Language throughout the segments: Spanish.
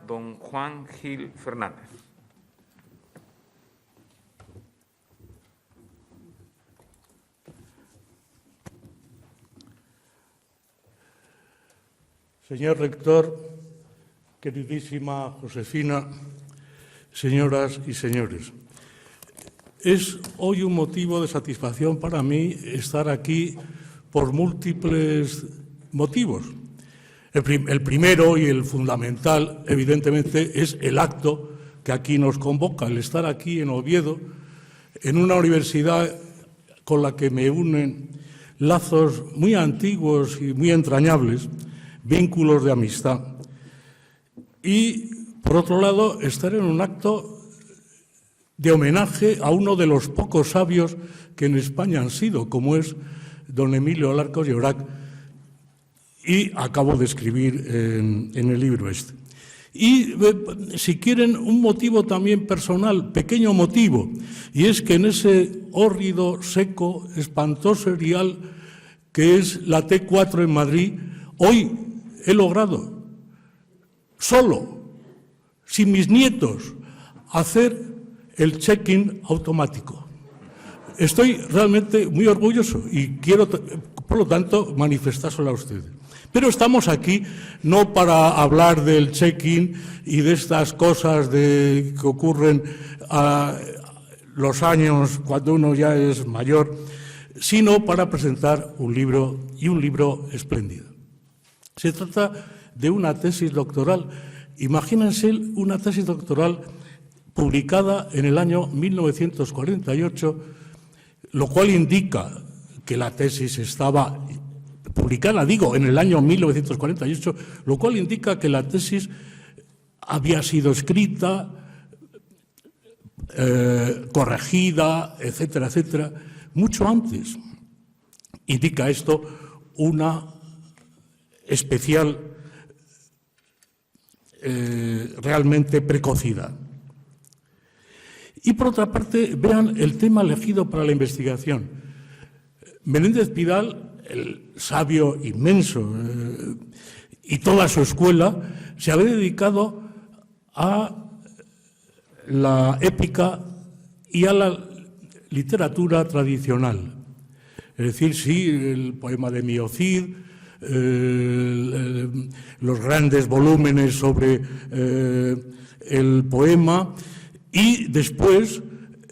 Don Juan Gil Fernández. Señor rector, queridísima Josefina, señoras y señores, es hoy un motivo de satisfacción para mí estar aquí por múltiples motivos. El primero y el fundamental, evidentemente, es el acto que aquí nos convoca, el estar aquí en Oviedo, en una universidad con la que me unen lazos muy antiguos y muy entrañables, vínculos de amistad. Y, por otro lado, estar en un acto de homenaje a uno de los pocos sabios que en España han sido, como es don Emilio Alarcos Llorac, y acabo de escribir en el libro este. Y, si quieren, un motivo también personal, pequeño motivo, y es que en ese hórrido, seco, espantoso erial que es la T4 en Madrid, hoy he logrado, solo, sin mis nietos, hacer el check-in automático. Estoy realmente muy orgulloso y quiero, por lo tanto, manifestárselo a ustedes. Pero estamos aquí no para hablar del check-in y de estas cosas que ocurren a los años cuando uno ya es mayor, sino para presentar un libro, y un libro espléndido. Se trata de una tesis doctoral. Imagínense una tesis doctoral publicada en el año 1948, lo cual indica que la tesis estaba publicada, digo, en el año 1948, lo cual indica que la tesis había sido escrita, corregida, etcétera, etcétera, mucho antes. Indica esto una especial realmente precocidad. Y por otra parte, vean el tema elegido para la investigación. Menéndez Pidal, el sabio inmenso, y toda su escuela, se había dedicado a la épica y a la literatura tradicional. Es decir, sí, el poema de Miocid, los grandes volúmenes sobre el poema, y después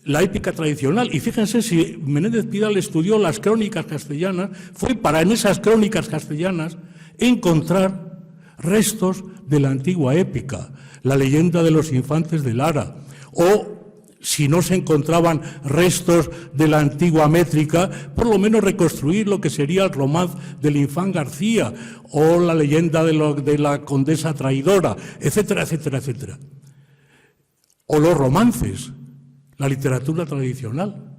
la épica tradicional. Y fíjense, si Menéndez Pidal estudió las crónicas castellanas, fue para en esas crónicas castellanas encontrar restos de la antigua épica, la leyenda de los infantes de Lara, o si no se encontraban restos de la antigua métrica, por lo menos reconstruir lo que sería el romance del Infán García o la leyenda de la condesa traidora, etcétera, etcétera, etcétera. O los romances, la literatura tradicional.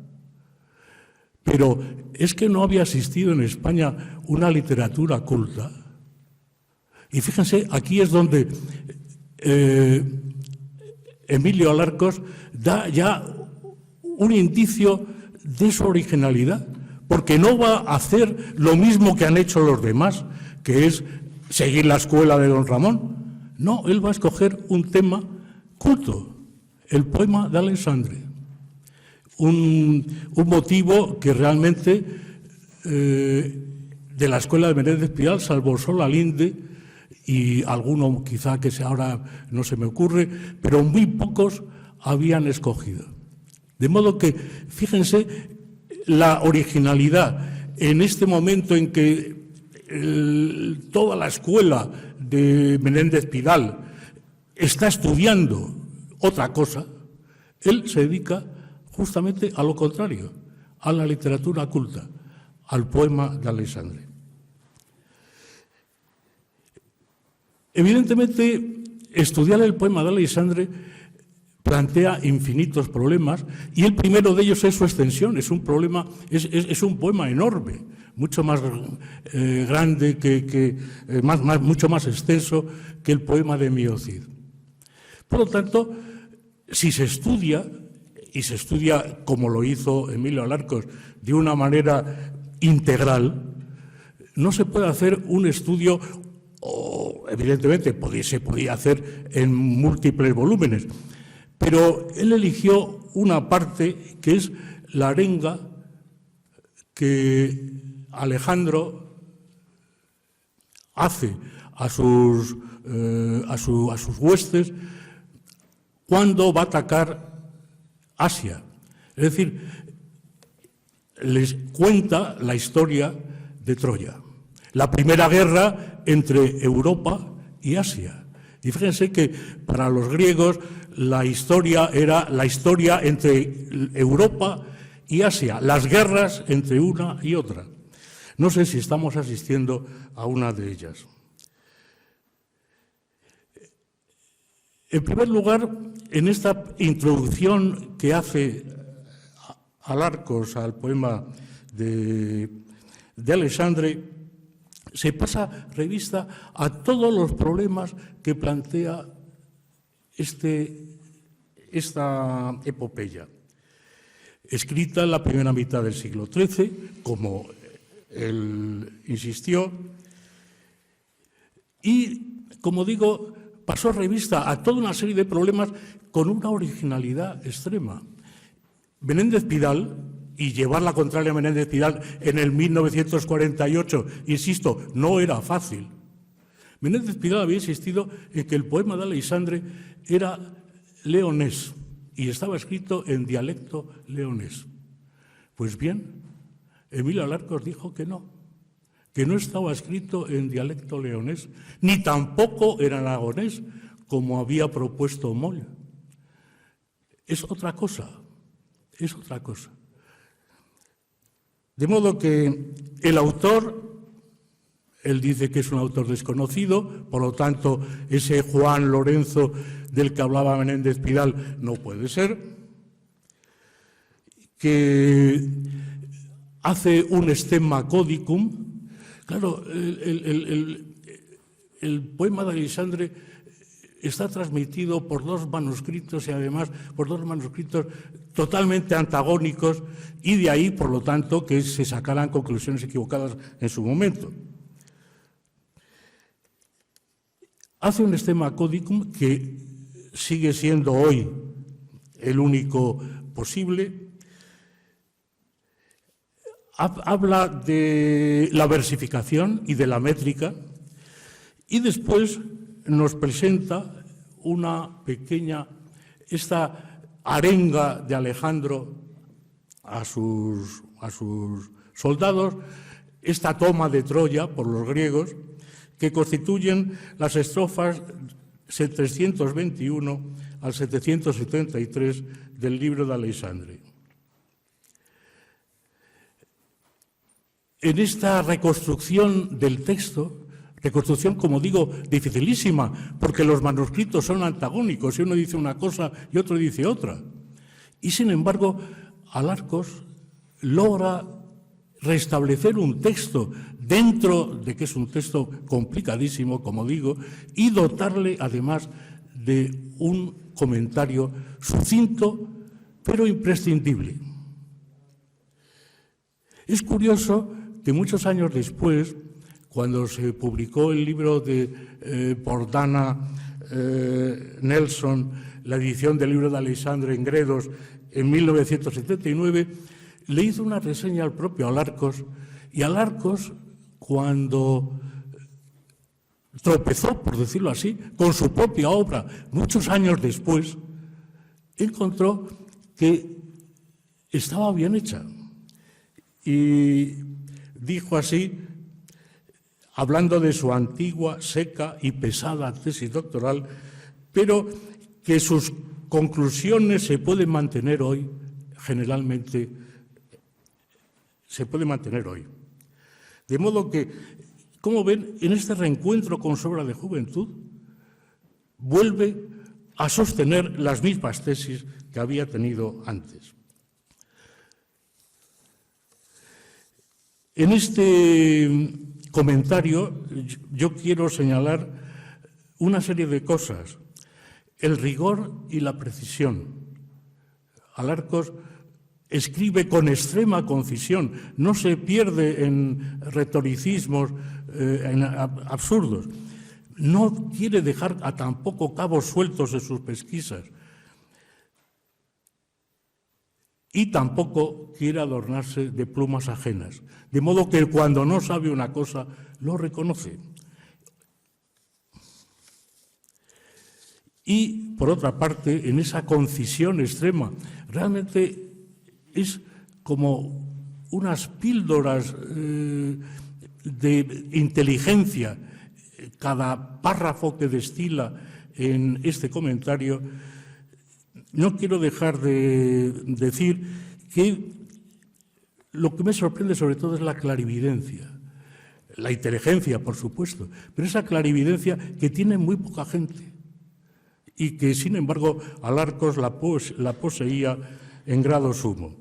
Pero es que no había existido en España una literatura culta. Y fíjense, aquí es donde Emilio Alarcos da ya un indicio de su originalidad, porque no va a hacer lo mismo que han hecho los demás, que es seguir la escuela de don Ramón. No, él va a escoger un tema culto, el poema de Alexandre. Un motivo que realmente de la escuela de Menéndez Pidal, salvo Sola Linde y alguno quizá que ahora no se me ocurre, pero muy pocos habían escogido. De modo que, fíjense, la originalidad en este momento en que toda la escuela de Menéndez Pidal está estudiando otra cosa, él se dedica justamente a lo contrario, a la literatura culta, al poema de Alexandre. Evidentemente, estudiar el poema de Alexandre plantea infinitos problemas y el primero de ellos es su extensión. Es un problema, es un poema enorme, mucho más grande, mucho más extenso que el poema de Miocid. Por lo tanto, si se estudia, y se estudia como lo hizo Emilio Alarcos, de una manera integral, no se puede hacer un estudio evidentemente se podía hacer en múltiples volúmenes, pero él eligió una parte que es la arenga que Alejandro hace a sus huestes cuando va a atacar Asia. Es decir, les cuenta la historia de Troya, la primera guerra entre Europa y Asia. Y fíjense que para los griegos la historia era la historia entre Europa y Asia, las guerras entre una y otra. No sé si estamos asistiendo a una de ellas. En primer lugar, en esta introducción que hace Alarcos al poema de Alexandre, se pasa revista a todos los problemas que plantea esta epopeya, escrita en la primera mitad del siglo XIII, como él insistió, y, como digo, pasó revista a toda una serie de problemas con una originalidad extrema. Menéndez Pidal, y llevar la contraria a Menéndez Pidal en el 1948, insisto, no era fácil. Menéndez Pidal había insistido en que el poema de Aleixandre era leonés y estaba escrito en dialecto leonés. Pues bien, Emilio Alarcos dijo que no estaba escrito en dialecto leonés, ni tampoco en aragonés, como había propuesto Moll. Es otra cosa. De modo que el autor, él dice que es un autor desconocido, por lo tanto, ese Juan Lorenzo del que hablaba Menéndez Pidal no puede ser, que hace un stemma codicum. Claro, el poema de Aleixandre está transmitido por dos manuscritos y además por dos manuscritos totalmente antagónicos y de ahí, por lo tanto, que se sacaran conclusiones equivocadas en su momento. Hace un stemma codicum que sigue siendo hoy el único posible. Habla de la versificación y de la métrica y después nos presenta esta arenga de Alejandro a sus soldados, esta toma de Troya por los griegos, que constituyen las estrofas 721 al 773 del libro de Aleixandre. En esta reconstrucción del texto, reconstrucción, como digo, dificilísima, porque los manuscritos son antagónicos, y uno dice una cosa y otro dice otra. Y, sin embargo, Alarcos logra restablecer un texto dentro de que es un texto complicadísimo, como digo, y dotarle, además, de un comentario sucinto, pero imprescindible. Es curioso que muchos años después, cuando se publicó el libro por Dana Nelson, la edición del libro de Aleixandre en Gredos, en 1979, le hizo una reseña al propio Alarcos, y Alarcos, cuando tropezó, por decirlo así, con su propia obra, muchos años después, encontró que estaba bien hecha. Y dijo así, hablando de su antigua, seca y pesada tesis doctoral, pero que sus conclusiones se pueden mantener hoy, generalmente se pueden mantener hoy. De modo que, como ven, en este reencuentro con su obra de juventud, vuelve a sostener las mismas tesis que había tenido antes. En este comentario yo quiero señalar una serie de cosas. El rigor y la precisión. Alarcos escribe con extrema concisión, no se pierde en retoricismos absurdos. no quiere dejar a tampoco cabos sueltos en sus pesquisas y tampoco quiere adornarse de plumas ajenas, de modo que cuando no sabe una cosa lo reconoce. Y, por otra parte, en esa concisión extrema, realmente es como unas píldoras de inteligencia, cada párrafo que destila en este comentario. No quiero dejar de decir que lo que me sorprende sobre todo es la clarividencia, la inteligencia, por supuesto, pero esa clarividencia que tiene muy poca gente y que, sin embargo, Alarcos la poseía en grado sumo.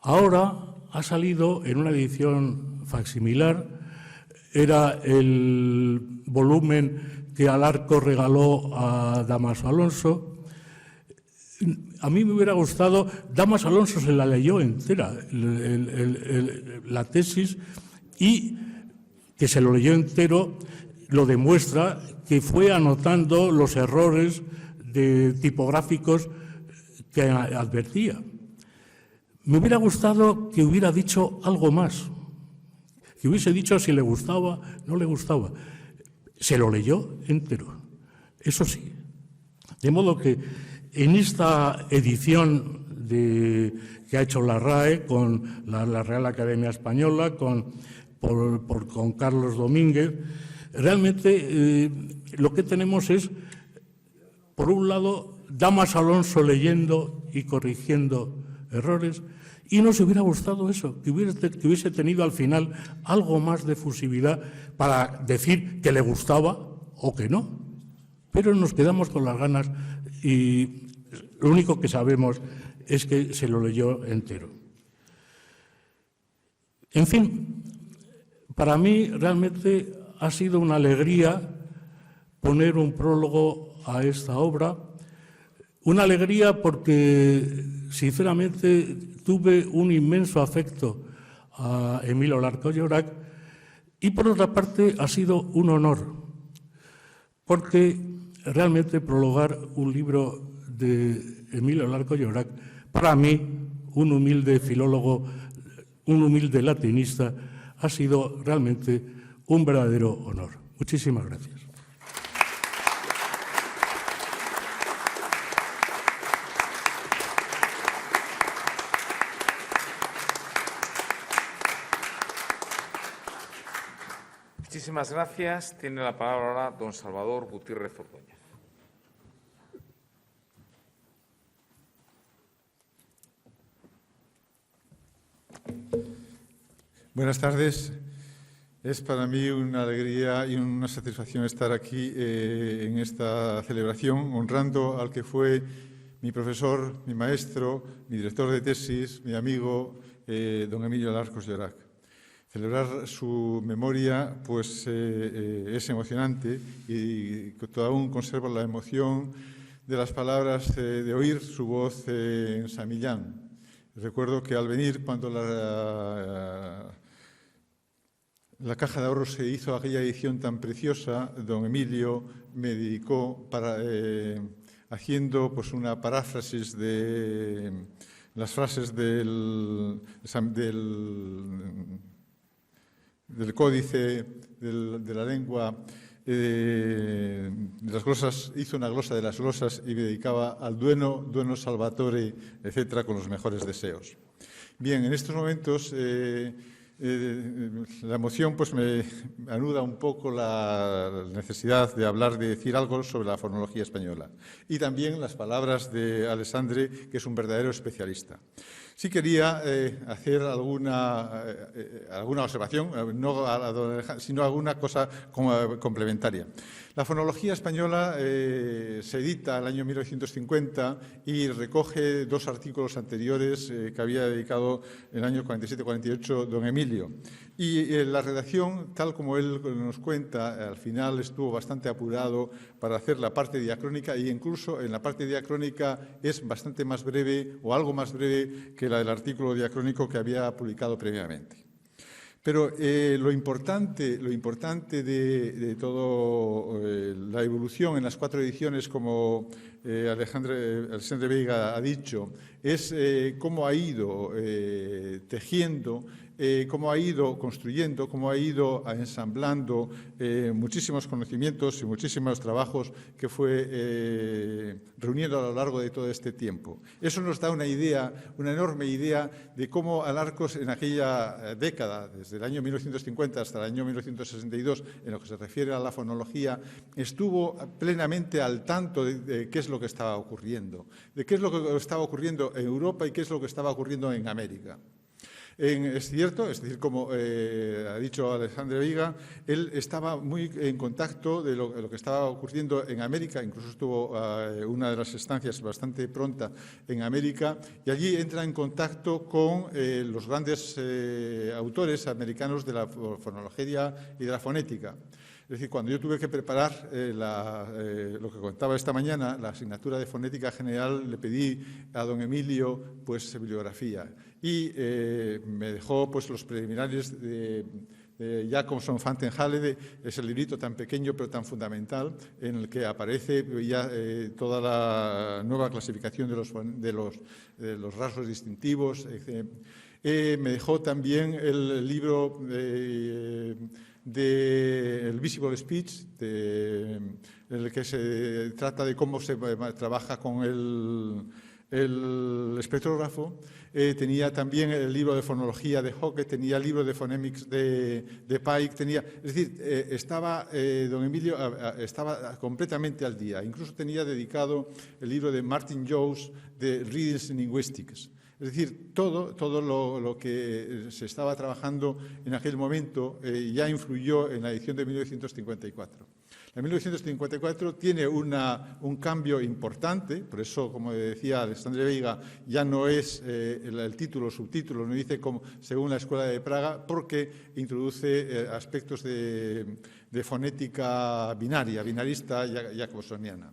Ahora ha salido en una edición facsimilar, era el volumen que Alarcos regaló a Dámaso Alonso. A mí me hubiera gustado, Dámaso Alonso se la leyó entera, la tesis, y que se lo leyó entero lo demuestra, que fue anotando los errores tipográficos que advertía. Me hubiera gustado que hubiera dicho algo más, que hubiese dicho si le gustaba, no le gustaba. Se lo leyó entero, eso sí. De modo que en esta edición que ha hecho la RAE con la Real Academia Española, con Carlos Domínguez, realmente lo que tenemos es, por un lado, Dámaso Alonso leyendo y corrigiendo errores, y nos hubiera gustado eso, que hubiese tenido al final algo más de efusividad para decir que le gustaba o que no. Pero nos quedamos con las ganas y lo único que sabemos es que se lo leyó entero. En fin, para mí realmente ha sido una alegría poner un prólogo a esta obra, una alegría porque, sinceramente, tuve un inmenso afecto a Emilio Alarcos Llorac y, por otra parte, ha sido un honor, porque realmente prologar un libro de Emilio Alarcos Llorac, para mí, un humilde filólogo, un humilde latinista, ha sido realmente un verdadero honor. Muchísimas gracias. Muchísimas gracias. Tiene la palabra ahora don Salvador Gutiérrez Ordóñez. Buenas tardes. Es para mí una alegría y una satisfacción estar aquí en esta celebración, honrando al que fue mi profesor, mi maestro, mi director de tesis, mi amigo, don Emilio Alarcos Llorac. Celebrar su memoria pues, es emocionante y aún conservo la emoción de las palabras, de oír su voz en San Millán. Recuerdo que al venir, cuando la Caja de Ahorros se hizo aquella edición tan preciosa, don Emilio me dedicó haciendo pues, una paráfrasis de las frases del códice de la lengua de las glosas, hizo una glosa de las glosas y me dedicaba al dueno salvatore, etcétera, con los mejores deseos. Bien, en estos momentos la emoción pues me anuda un poco la necesidad de hablar, de decir algo sobre la fonología española y también las palabras de Alessandre, que es un verdadero especialista. Sí quería hacer alguna observación, sino alguna cosa complementaria. La fonología española se edita en el año 1950 y recoge dos artículos anteriores que había dedicado en el año 47-48 don Emilio. Y la redacción, tal como él nos cuenta, al final estuvo bastante apurado para hacer la parte diacrónica e incluso en la parte diacrónica es bastante más breve o algo más breve que la del artículo diacrónico que había publicado previamente. Pero lo importante de todo la evolución en las 4 ediciones, como Alexandre Veiga ha dicho, es cómo ha ido tejiendo, cómo ha ido construyendo, cómo ha ido ensamblando muchísimos conocimientos y muchísimos trabajos que fue reuniendo a lo largo de todo este tiempo. Eso nos da una idea, una enorme idea de cómo Alarcos en aquella década, desde el año 1950 hasta el año 1962, en lo que se refiere a la fonología, estuvo plenamente al tanto de qué es lo que estaba ocurriendo, de qué es lo que estaba ocurriendo en Europa y qué es lo que estaba ocurriendo en América. Es cierto, es decir, como ha dicho Alexandre Veiga, él estaba muy en contacto de lo que estaba ocurriendo en América, incluso estuvo una de las estancias bastante pronta en América, y allí entra en contacto con los grandes autores americanos de la fonología y de la fonética. Es decir, cuando yo tuve que preparar lo que contaba esta mañana, la asignatura de fonética general, le pedí a don Emilio pues bibliografía y me dejó pues los preliminares de Jacobson van ten Halede, ese librito tan pequeño pero tan fundamental en el que aparece ya toda la nueva clasificación de los rasgos distintivos. Me dejó también el libro del Visible Speech, en el que se trata de cómo se trabaja con el espectrógrafo. Tenía también el libro de fonología de Hockett, tenía el libro de phonemics de Pike, es decir, don Emilio estaba completamente al día. Incluso tenía dedicado el libro de Martin Jones de Readings in Linguistics. Es decir, todo lo que se estaba trabajando en aquel momento ya influyó en la edición de 1954. La 1954 tiene un cambio importante, por eso, como decía Alexandre Veiga, ya no es el título o subtítulo, no dice como, según la Escuela de Praga, porque introduce aspectos de fonética binarista jacobsoniana.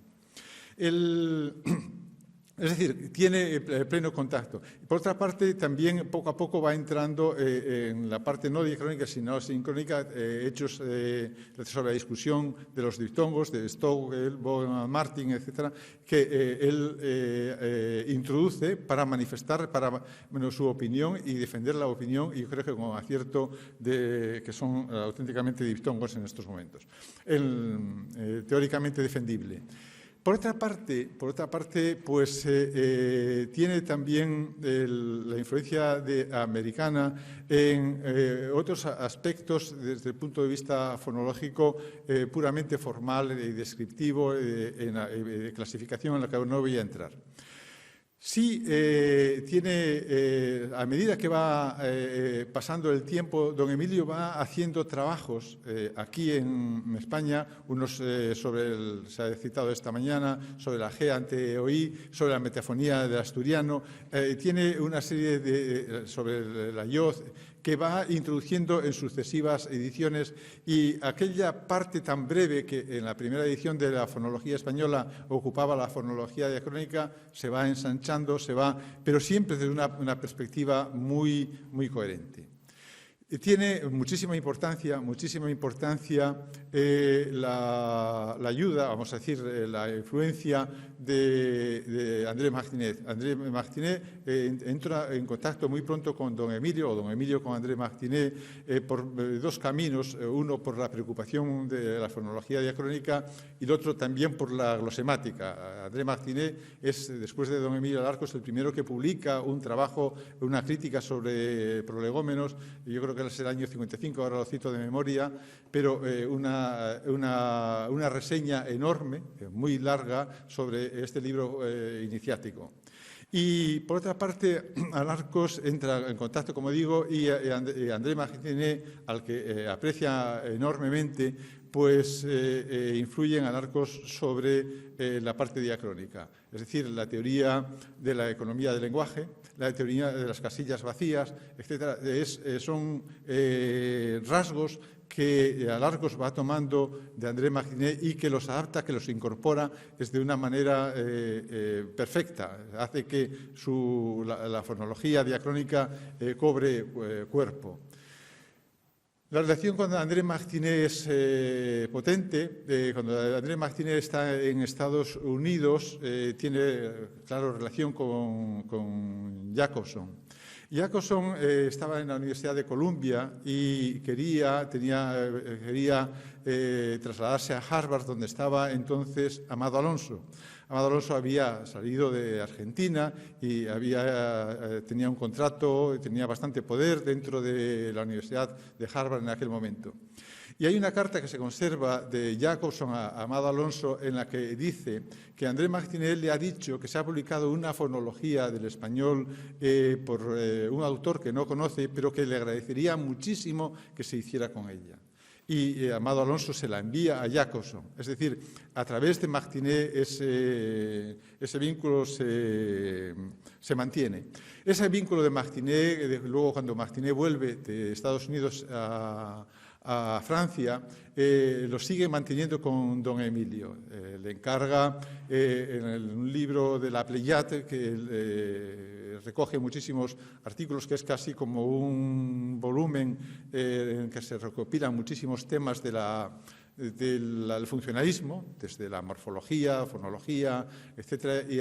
Es decir, tiene pleno contacto. Por otra parte, también poco a poco va entrando en la parte no diacrónica, sino sincrónica, hechos sobre la discusión de los diptongos, de Stogel, Bogeman, Martin, etcétera, que él introduce para manifestar su opinión y defender la opinión, y yo creo que con acierto que son auténticamente diptongos en estos momentos. Teóricamente defendible. Por otra parte, pues tiene también la influencia americana en otros aspectos desde el punto de vista fonológico puramente formal y descriptivo, de clasificación en la que no voy a entrar. Sí, a medida que va pasando el tiempo, don Emilio va haciendo trabajos aquí en España, unos se ha citado esta mañana, sobre la G ante OI, sobre la metafonía del asturiano, tiene una serie sobre la IOZ, que va introduciendo en sucesivas ediciones, y aquella parte tan breve que en la primera edición de la fonología española ocupaba la fonología diacrónica se va ensanchando, pero siempre desde una perspectiva muy, muy coherente. Tiene muchísima importancia la ayuda, vamos a decir, la influencia de André Martinet. André Martinet entra en contacto muy pronto con don Emilio, o don Emilio con André Martinet, por dos caminos, uno por la preocupación de la fonología diacrónica y el otro también por la glosemática. André Martinet es, después de don Emilio Alarcos, el primero que publica un trabajo, una crítica sobre prolegómenos. Yo creo que es el año 55, ahora lo cito de memoria, pero una reseña enorme, muy larga, sobre este libro iniciático. Y, por otra parte, Alarcos entra en contacto, como digo, y André Martinet, al que aprecia enormemente, pues influye en Alarcos sobre la parte diacrónica, es decir, la teoría de la economía del lenguaje, la teoría de las casillas vacías, etcétera. Son rasgos que Alarcos va tomando de André Martinet y que los adapta, que los incorpora de una manera perfecta. Hace que la fonología diacrónica cobre cuerpo. La relación con André Martinet es potente. Cuando André Martinet está en Estados Unidos, tiene, claro, relación con Jacobson. Jacobson estaba en la Universidad de Columbia y quería trasladarse a Harvard, donde estaba entonces Amado Alonso. Amado Alonso había salido de Argentina y tenía un contrato, tenía bastante poder dentro de la Universidad de Harvard en aquel momento. Y hay una carta que se conserva de Jacobson a Amado Alonso en la que dice que André Martinet le ha dicho que se ha publicado una fonología del español por un autor que no conoce, pero que le agradecería muchísimo que se hiciera con ella. Y Amado Alonso se la envía a Jacobson. Es decir, a través de Martinet ese vínculo se mantiene. Ese vínculo de Martinet, luego cuando Martinet vuelve de Estados Unidos a Francia, lo sigue manteniendo con don Emilio. Le encarga en un libro de la Pléiade que recoge muchísimos artículos, que es casi como un volumen en que se recopilan muchísimos temas del funcionalismo, desde la morfología, fonología, etcétera, y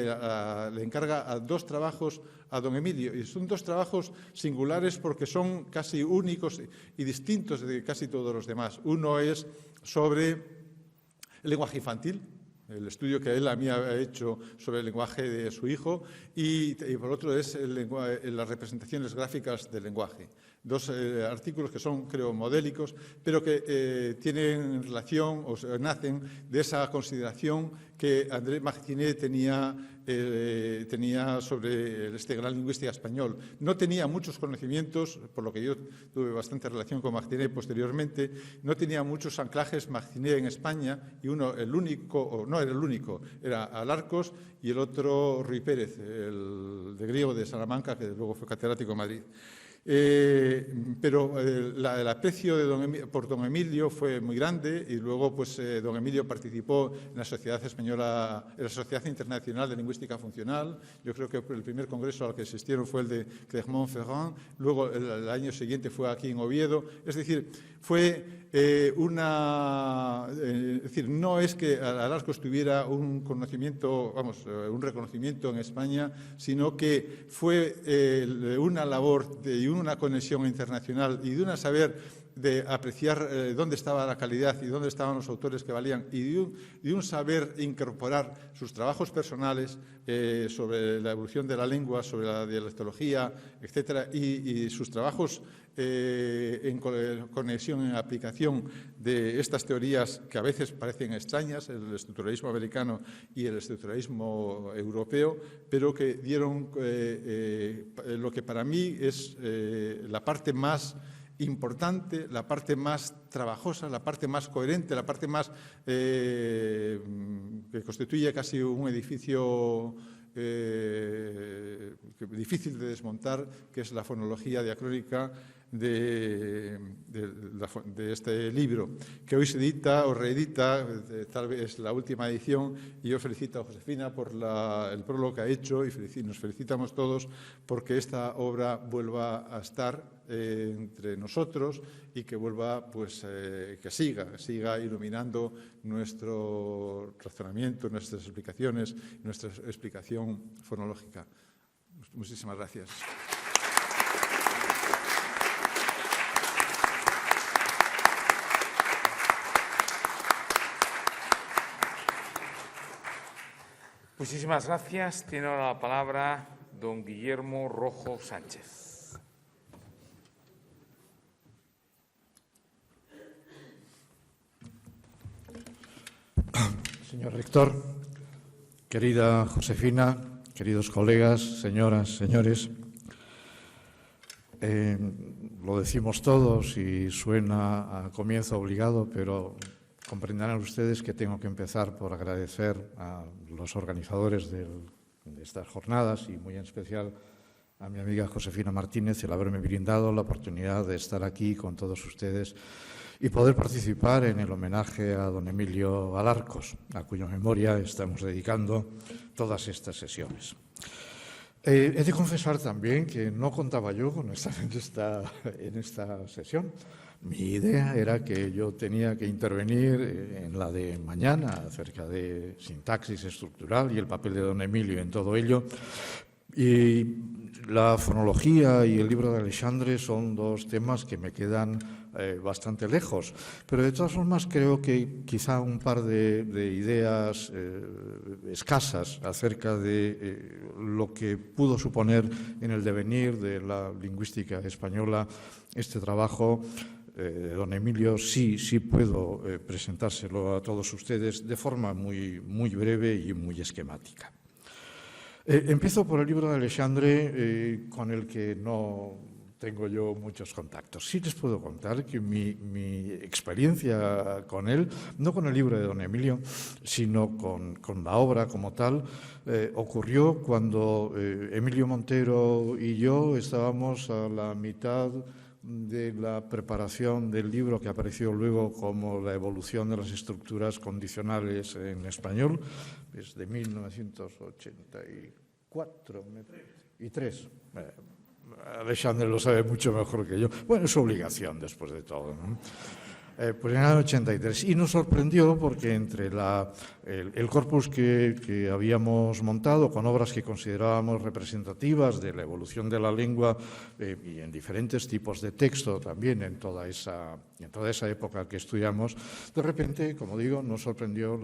le encarga a 2 trabajos a don Emilio. Y son 2 trabajos singulares porque son casi únicos y distintos de casi todos los demás. Uno es sobre el lenguaje infantil, el estudio que él a mí ha hecho sobre el lenguaje de su hijo, y por otro es las representaciones gráficas del lenguaje. 2 artículos que son, creo, modélicos, pero que tienen relación o nacen de esa consideración que André Martinet tenía sobre este gran lingüista español. No tenía muchos conocimientos, por lo que yo tuve bastante relación con Martinet posteriormente, no tenía muchos anclajes Martinet en España, y uno, el único, o no era el único, era Alarcos, y el otro Ruy Pérez, el de griego de Salamanca, que luego fue catedrático en Madrid. Pero el aprecio por don Emilio fue muy grande, y luego pues don Emilio participó en la Sociedad Española, en la Sociedad Internacional de Lingüística Funcional. Yo creo que el primer congreso al que asistieron fue el de Clermont-Ferrand, luego el año siguiente fue aquí en Oviedo. Es decir, fue es decir, no es que Alarcos tuviera un conocimiento, un reconocimiento en España, sino que fue una labor y una conexión internacional y de un saber de apreciar dónde estaba la calidad y dónde estaban los autores que valían, y de un saber incorporar sus trabajos personales sobre la evolución de la lengua, sobre la dialectología, etcétera, y sus trabajos en conexión, en aplicación de estas teorías que a veces parecen extrañas, el estructuralismo americano y el estructuralismo europeo, pero que dieron lo que para mí es la parte más importante, la parte más trabajosa, la parte más coherente, la parte más que constituye casi un edificio difícil de desmontar, que es la fonología diacrónica de este libro, que hoy se edita o reedita, tal vez la última edición, y yo felicito a Josefina por el prólogo que ha hecho, y nos felicitamos todos porque esta obra vuelva a estar entre nosotros y que vuelva, pues, que siga iluminando nuestro razonamiento, nuestras explicaciones, nuestra explicación fonológica. Muchísimas gracias. Muchísimas gracias. Tiene ahora la palabra don Guillermo Rojo Sánchez. Señor rector, querida Josefina, queridos colegas, señoras, señores, lo decimos todos y suena a comienzo obligado, pero comprenderán ustedes que tengo que empezar por agradecer a los organizadores de estas jornadas y muy en especial a mi amiga Josefina Martínez el haberme brindado la oportunidad de estar aquí con todos ustedes y poder participar en el homenaje a don Emilio Alarcos, a cuya memoria estamos dedicando todas estas sesiones. He de confesar también que no contaba yo con estar en esta sesión, Mi idea era que yo tenía que intervenir en la de mañana acerca de sintaxis estructural y el papel de don Emilio en todo ello. Y la fonología y el libro de Alexandre son dos temas que me quedan bastante lejos, pero de todas formas creo que quizá un par de ideas escasas acerca de lo que pudo suponer en el devenir de la lingüística española este trabajo de don Emilio, sí puedo presentárselo a todos ustedes de forma muy breve y muy esquemática. Empiezo por el libro de Alexandre, con el que no tengo yo muchos contactos. Sí les puedo contar que mi experiencia con él, no con el libro de don Emilio, sino con la obra como tal, ocurrió cuando Emilio Montero y yo estábamos a la mitad de la preparación del libro que apareció luego como La evolución de las estructuras condicionales en español, desde 1984 y 3. Alexandre lo sabe mucho mejor que yo. Bueno, es su obligación después de todo, ¿no? Pues en el año 83. Y nos sorprendió porque entre el corpus que habíamos montado con obras que considerábamos representativas de la evolución de la lengua y en diferentes tipos de texto también en toda esa época que estudiamos, de repente, como digo, nos sorprendió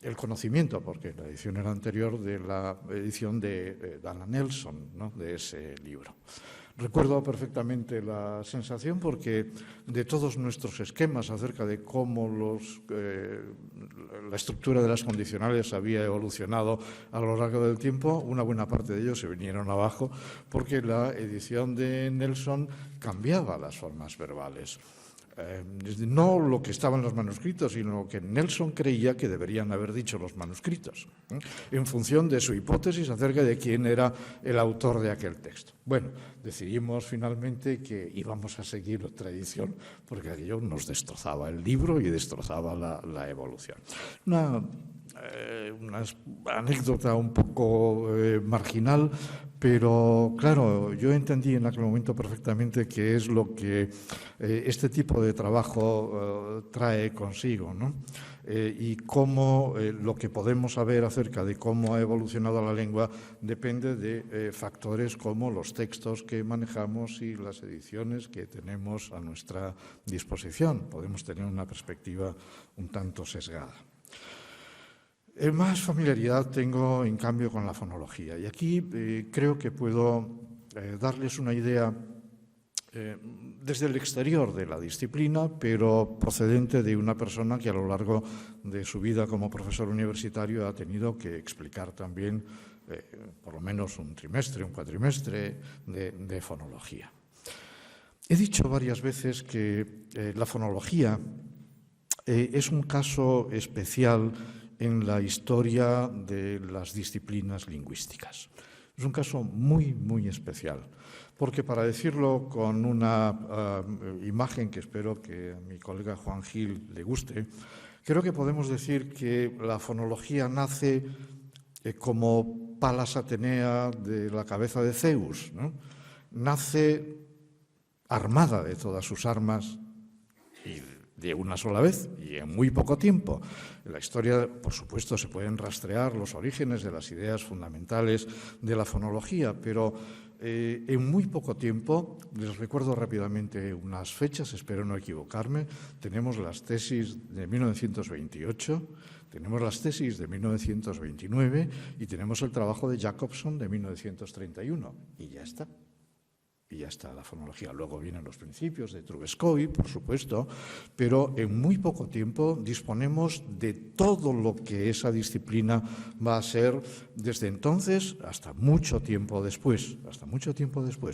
el conocimiento, porque la edición era anterior, de la edición de Dana Nelson, ¿no?, de ese libro. Recuerdo perfectamente la sensación porque de todos nuestros esquemas acerca de cómo la estructura de las condicionales había evolucionado a lo largo del tiempo, una buena parte de ellos se vinieron abajo porque la edición de Nelson cambiaba las formas verbales. No lo que estaba en los manuscritos, sino lo que Nelson creía que deberían haber dicho los manuscritos, en función de su hipótesis acerca de quién era el autor de aquel texto. Bueno, decidimos finalmente que íbamos a seguir otra edición, porque aquello nos destrozaba el libro y destrozaba la evolución. Una anécdota un poco marginal, pero claro, yo entendí en aquel momento perfectamente qué es lo que este tipo de trabajo trae consigo, ¿no? Y cómo lo que podemos saber acerca de cómo ha evolucionado la lengua depende de factores como los textos que manejamos y las ediciones que tenemos a nuestra disposición. Podemos tener una perspectiva un tanto sesgada. Más familiaridad tengo, en cambio, con la fonología. Y aquí creo que puedo darles una idea desde el exterior de la disciplina, pero procedente de una persona que a lo largo de su vida como profesor universitario ha tenido que explicar también por lo menos un trimestre, un cuatrimestre de fonología. He dicho varias veces que la fonología es un caso especial en la historia de las disciplinas lingüísticas. Es un caso muy especial, porque para decirlo con una imagen que espero que a mi colega Juan Gil le guste, creo que podemos decir que la fonología nace como Palas Atenea de la cabeza de Zeus, ¿no? Nace armada de todas sus armas y de una sola vez y en muy poco tiempo. En la historia, por supuesto, se pueden rastrear los orígenes de las ideas fundamentales de la fonología, pero en muy poco tiempo, les recuerdo rápidamente unas fechas, espero no equivocarme, tenemos las tesis de 1928, tenemos las tesis de 1929 y tenemos el trabajo de Jacobson de 1931 y ya está. Y ya está la fonología. Luego vienen los principios de Trubetskoy, por supuesto, pero en muy poco tiempo disponemos de todo lo que esa disciplina va a ser desde entonces hasta mucho tiempo después.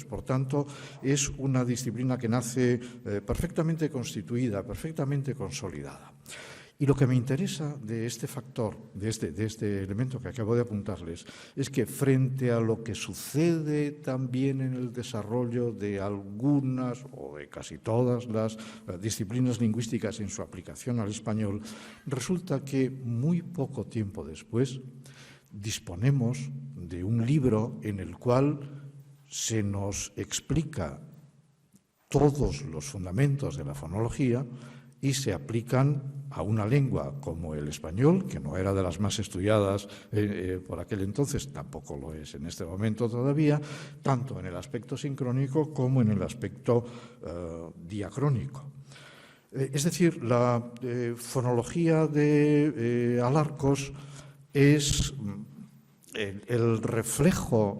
Por tanto, es una disciplina que nace perfectamente constituida, perfectamente consolidada. Y lo que me interesa de este factor, de este elemento que acabo de apuntarles, es que frente a lo que sucede también en el desarrollo de algunas o de casi todas las disciplinas lingüísticas en su aplicación al español, resulta que muy poco tiempo después disponemos de un libro en el cual se nos explica todos los fundamentos de la fonología y se aplican a una lengua como el español, que no era de las más estudiadas por aquel entonces, tampoco lo es en este momento todavía, tanto en el aspecto sincrónico como en el aspecto diacrónico. Es decir, la fonología de Alarcos es el reflejo,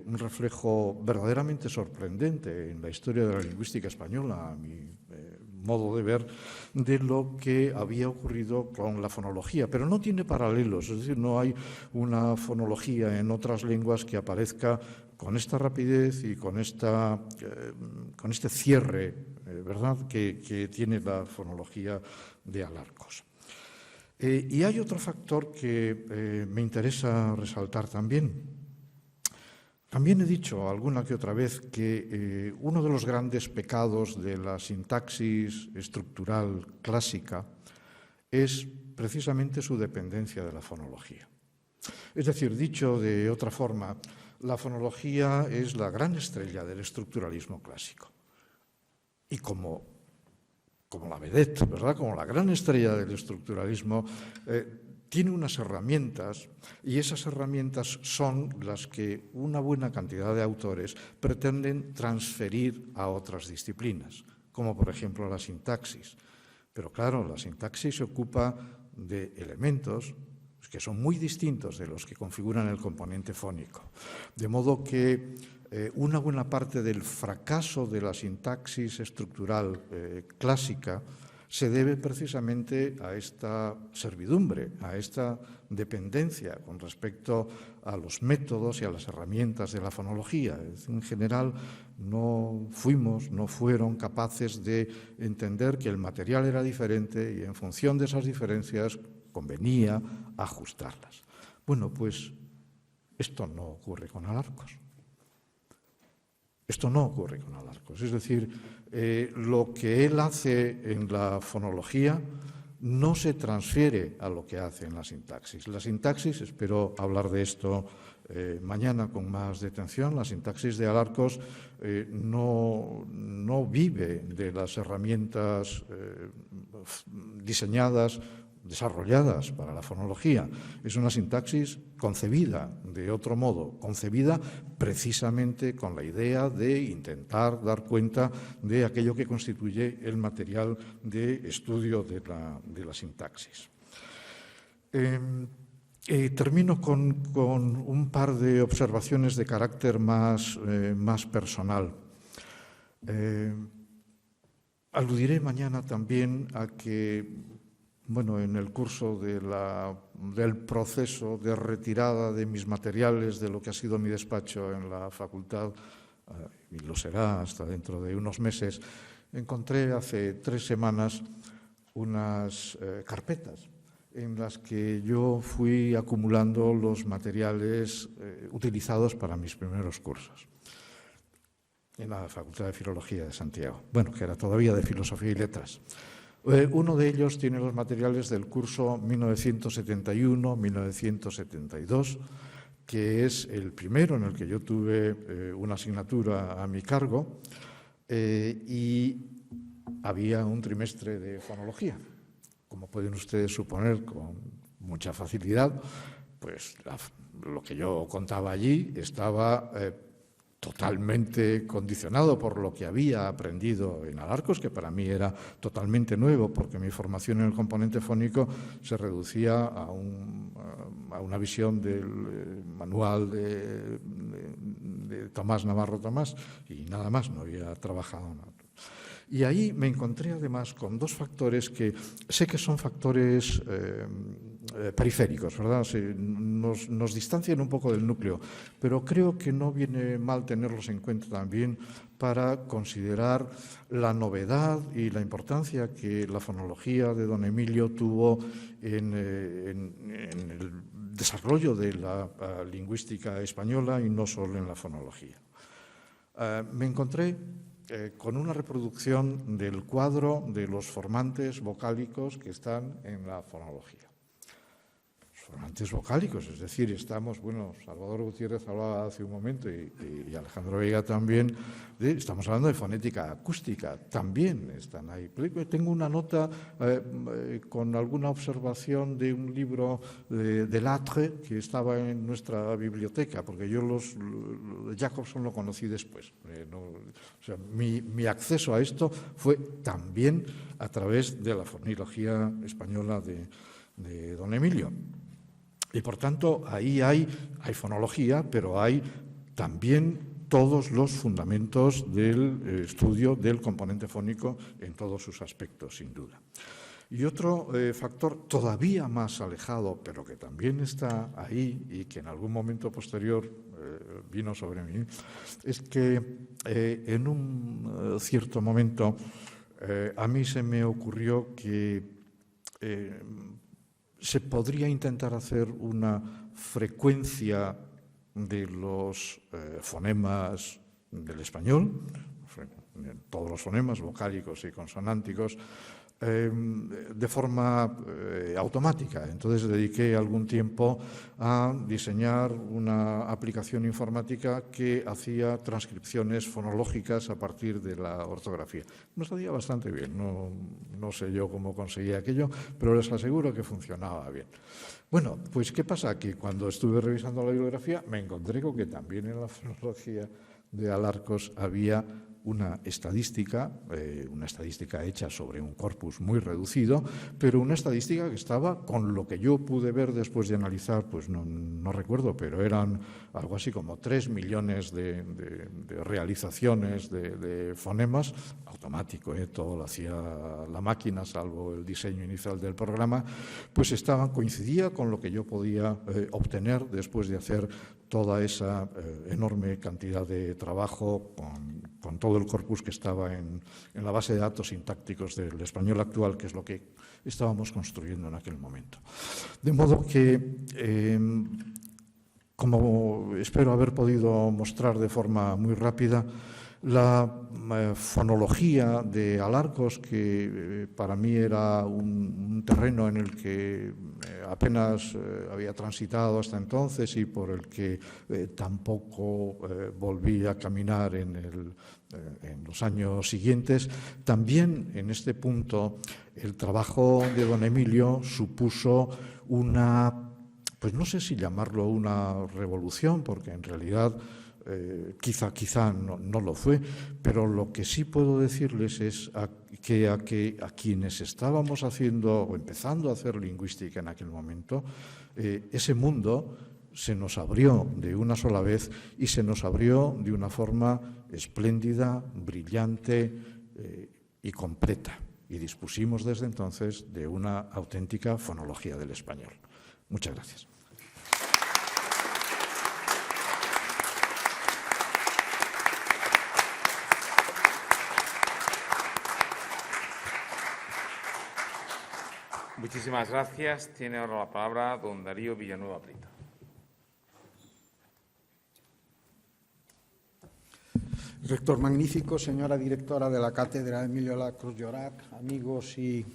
un reflejo verdaderamente sorprendente en la historia de la lingüística española, a mi modo de ver, de lo que había ocurrido con la fonología. Pero no tiene paralelos, es decir, no hay una fonología en otras lenguas que aparezca con esta rapidez y con este cierre, ¿verdad?, que tiene la fonología de Alarcos. Y hay otro factor que me interesa resaltar también. También he dicho alguna que otra vez que uno de los grandes pecados de la sintaxis estructural clásica es precisamente su dependencia de la fonología. Es decir, dicho de otra forma, la fonología es la gran estrella del estructuralismo clásico. Y como la vedette, ¿verdad?, como la gran estrella del estructuralismo, tiene unas herramientas, y esas herramientas son las que una buena cantidad de autores pretenden transferir a otras disciplinas, como por ejemplo la sintaxis. Pero claro, la sintaxis se ocupa de elementos que son muy distintos de los que configuran el componente fónico. De modo que una buena parte del fracaso de la sintaxis estructural clásica se debe precisamente a esta servidumbre, a esta dependencia con respecto a los métodos y a las herramientas de la fonología. En general, no fueron capaces de entender que el material era diferente y en función de esas diferencias convenía ajustarlas. Bueno, pues esto no ocurre con Alarcos. Esto no ocurre con Alarcos. Es decir, lo que él hace en la fonología no se transfiere a lo que hace en la sintaxis. La sintaxis, espero hablar de esto mañana con más detención, la sintaxis de Alarcos no vive de las herramientas desarrolladas para la fonología. Es una sintaxis concebida de otro modo, concebida precisamente con la idea de intentar dar cuenta de aquello que constituye el material de estudio de la sintaxis. Termino con un par de observaciones de carácter más personal. Aludiré mañana también a que en el curso del proceso de retirada de mis materiales de lo que ha sido mi despacho en la facultad, y lo será hasta dentro de unos meses, encontré hace 3 semanas unas carpetas en las que yo fui acumulando los materiales utilizados para mis primeros cursos en la Facultad de Filología de Santiago, que era todavía de Filosofía y Letras. Uno de ellos tiene los materiales del curso 1971-1972, que es el primero en el que yo tuve una asignatura a mi cargo, y había un trimestre de fonología. Como pueden ustedes suponer, con mucha facilidad, pues lo que yo contaba allí estaba totalmente condicionado por lo que había aprendido en Alarcos, que para mí era totalmente nuevo, porque mi formación en el componente fónico se reducía a una visión del manual de Tomás Navarro Tomás, y nada más, no había trabajado nada. Y ahí me encontré además con 2 factores que sé que son factores periféricos, ¿verdad? Nos distancian un poco del núcleo, pero creo que no viene mal tenerlos en cuenta también para considerar la novedad y la importancia que la fonología de don Emilio tuvo en el desarrollo de la lingüística española y no solo en la fonología. Me encontré con una reproducción del cuadro de los formantes vocálicos que están en la fonología. Los consonantes vocálicos, es decir, estamos, bueno, Salvador Gutiérrez hablaba hace un momento y Alejandro Veiga también, estamos hablando de fonética acústica, también están ahí. Tengo una nota con alguna observación de un libro de Latre que estaba en nuestra biblioteca, porque yo Jacobson lo conocí después. O sea, mi acceso a esto fue también a través de la fonología española de don Emilio. Y por tanto, ahí hay fonología, pero hay también todos los fundamentos del estudio del componente fónico en todos sus aspectos, sin duda. Y otro factor todavía más alejado, pero que también está ahí y que en algún momento posterior vino sobre mí, es que en un cierto momento a mí se me ocurrió que se podría intentar hacer una frecuencia de los fonemas del español, todos los fonemas vocálicos y consonánticos, de forma automática. Entonces dediqué algún tiempo a diseñar una aplicación informática que hacía transcripciones fonológicas a partir de la ortografía. Me salía bastante bien, no sé yo cómo conseguía aquello, pero les aseguro que funcionaba bien. Bueno, pues ¿qué pasa? Que cuando estuve revisando la bibliografía me encontré con que también en la fonología de Alarcos había una estadística hecha sobre un corpus muy reducido, pero una estadística que estaba, con lo que yo pude ver después de analizar, pues no recuerdo, pero eran algo así como 3 millones de realizaciones de fonemas, automático, todo lo hacía la máquina, salvo el diseño inicial del programa, pues coincidía con lo que yo podía obtener después de hacer toda esa enorme cantidad de trabajo con todo el corpus que estaba en la base de datos sintácticos del español actual, que es lo que estábamos construyendo en aquel momento. De modo que, como espero haber podido mostrar de forma muy rápida, la fonología de Alarcos, que para mí era un terreno en el que apenas había transitado hasta entonces y por el que tampoco volví a caminar en los años siguientes, también en este punto el trabajo de don Emilio supuso pues no sé si llamarlo una revolución, porque en realidad quizá no lo fue, pero lo que sí puedo decirles es que a quienes estábamos haciendo o empezando a hacer lingüística en aquel momento, ese mundo se nos abrió de una sola vez y se nos abrió de una forma espléndida, brillante y completa. Y dispusimos desde entonces de una auténtica fonología del español. Muchas gracias. Muchísimas gracias. Tiene ahora la palabra don Darío Villanueva Prieto. Rector magnífico, señora directora de la Cátedra Emilio Alarcos Llorac, amigos y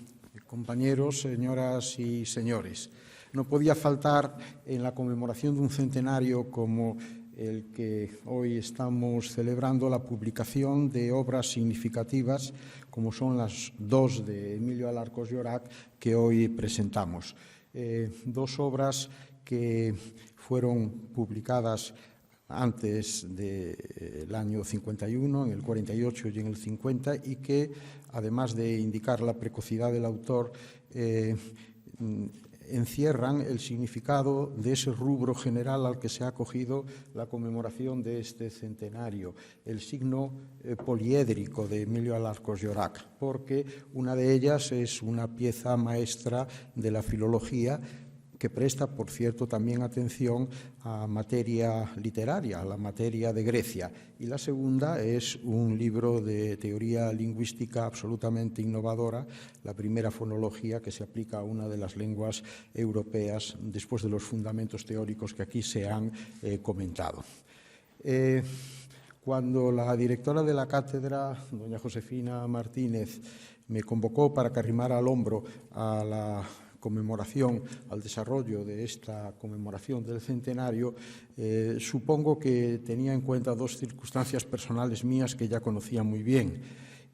compañeros, señoras y señores. No podía faltar en la conmemoración de un centenario como el que hoy estamos celebrando la publicación de obras significativas como son las dos de Emilio Alarcos Llorac que hoy presentamos. Dos obras que fueron publicadas antes del año 51, en el 48 y en el 50, y que, además de indicar la precocidad del autor, encierran el significado de ese rubro general al que se ha acogido la conmemoración de este centenario, el signo poliédrico de Emilio Alarcos Llorac, porque una de ellas es una pieza maestra de la filología que presta, por cierto, también atención a materia literaria, a la materia de Grecia. Y la segunda es un libro de teoría lingüística absolutamente innovadora, la primera fonología que se aplica a una de las lenguas europeas después de los fundamentos teóricos que aquí se han comentado. Cuando la directora de la cátedra, doña Josefina Martínez, me convocó para que arrimara al hombro a la conmemoración, al desarrollo de esta conmemoración del centenario, supongo que tenía en cuenta dos circunstancias personales mías que ya conocía muy bien.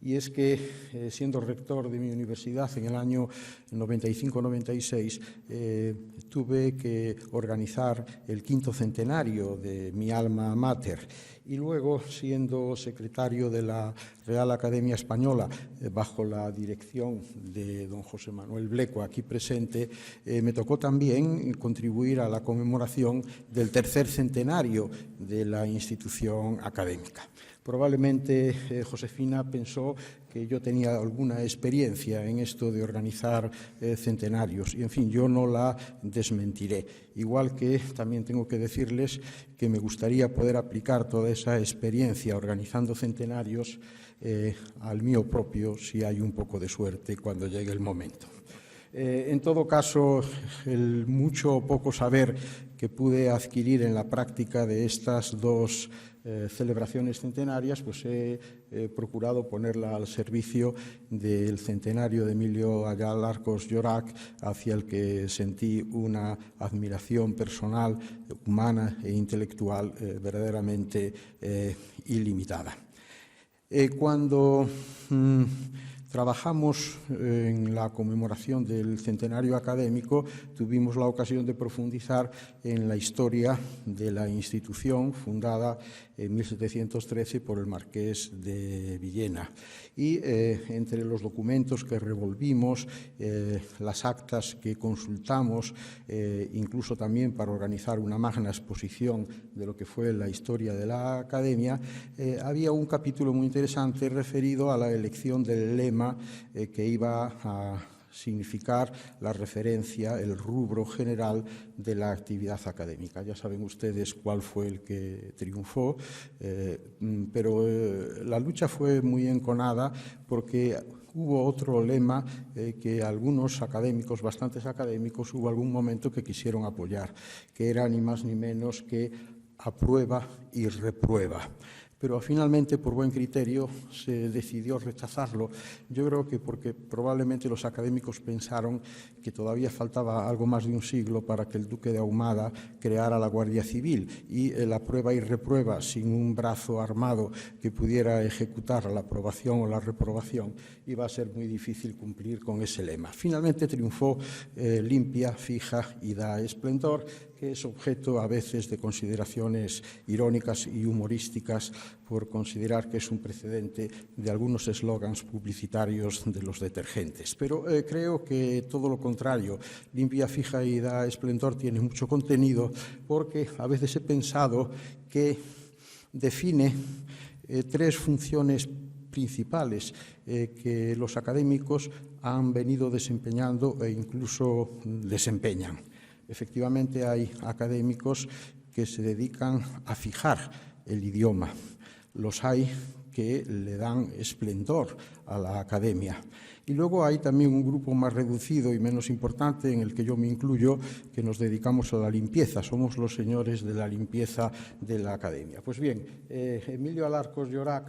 Y es que, siendo rector de mi universidad en el año 95-96, tuve que organizar el 5º centenario de mi alma mater. Y luego, siendo secretario de la Real Academia Española, bajo la dirección de don José Manuel Blecua, aquí presente, me tocó también contribuir a la conmemoración del 3er centenario de la institución académica. Probablemente Josefina pensó que yo tenía alguna experiencia en esto de organizar centenarios y, en fin, yo no la desmentiré. Igual que también tengo que decirles que me gustaría poder aplicar toda esa experiencia organizando centenarios al mío propio, si hay un poco de suerte cuando llegue el momento. En todo caso, el mucho o poco saber que pude adquirir en la práctica de estas dos celebraciones centenarias, pues he procurado ponerla al servicio del centenario de Emilio Ayala Arcos Llorach, hacia el que sentí una admiración personal, humana e intelectual verdaderamente ilimitada. Cuando trabajamos en la conmemoración del centenario académico, tuvimos la ocasión de profundizar en la historia de la institución fundada en 1713 por el marqués de Villena. Y entre los documentos que revolvimos, las actas que consultamos, incluso también para organizar una magna exposición de lo que fue la historia de la academia, había un capítulo muy interesante referido a la elección del lema que iba a significar la referencia, el rubro general de la actividad académica. Ya saben ustedes cuál fue el que triunfó, pero la lucha fue muy enconada porque hubo otro lema que algunos académicos, bastantes académicos, hubo algún momento que quisieron apoyar, que era ni más ni menos que aprueba y reprueba. Pero finalmente, por buen criterio, se decidió rechazarlo. Yo creo que porque probablemente los académicos pensaron que todavía faltaba algo más de un siglo para que el duque de Ahumada creara la Guardia Civil y la prueba y reprueba sin un brazo armado que pudiera ejecutar la aprobación o la reprobación iba a ser muy difícil cumplir con ese lema. Finalmente triunfó limpia, fija y da esplendor, que es objeto a veces de consideraciones irónicas y humorísticas por considerar que es un precedente de algunos eslogans publicitarios de los detergentes. Pero creo que todo lo contrario, limpia, fija y da esplendor tiene mucho contenido, porque a veces he pensado que define tres funciones principales que los académicos han venido desempeñando e incluso desempeñan. Efectivamente, hay académicos que se dedican a fijar el idioma. Los hay que le dan esplendor a la academia. Y luego hay también un grupo más reducido y menos importante, en el que yo me incluyo, que nos dedicamos a la limpieza. Somos los señores de la limpieza de la academia. Pues bien, Emilio Ayala Arcos Llorach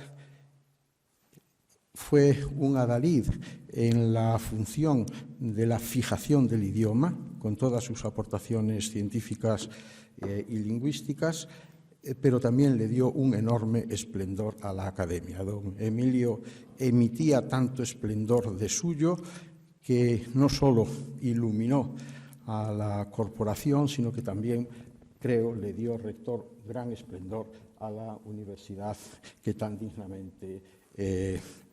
fue un adalid en la función de la fijación del idioma, con todas sus aportaciones científicas y lingüísticas, pero también le dio un enorme esplendor a la academia. Don Emilio emitía tanto esplendor de suyo que no solo iluminó a la corporación, sino que también, creo, le dio, rector, gran esplendor a la universidad que tan dignamente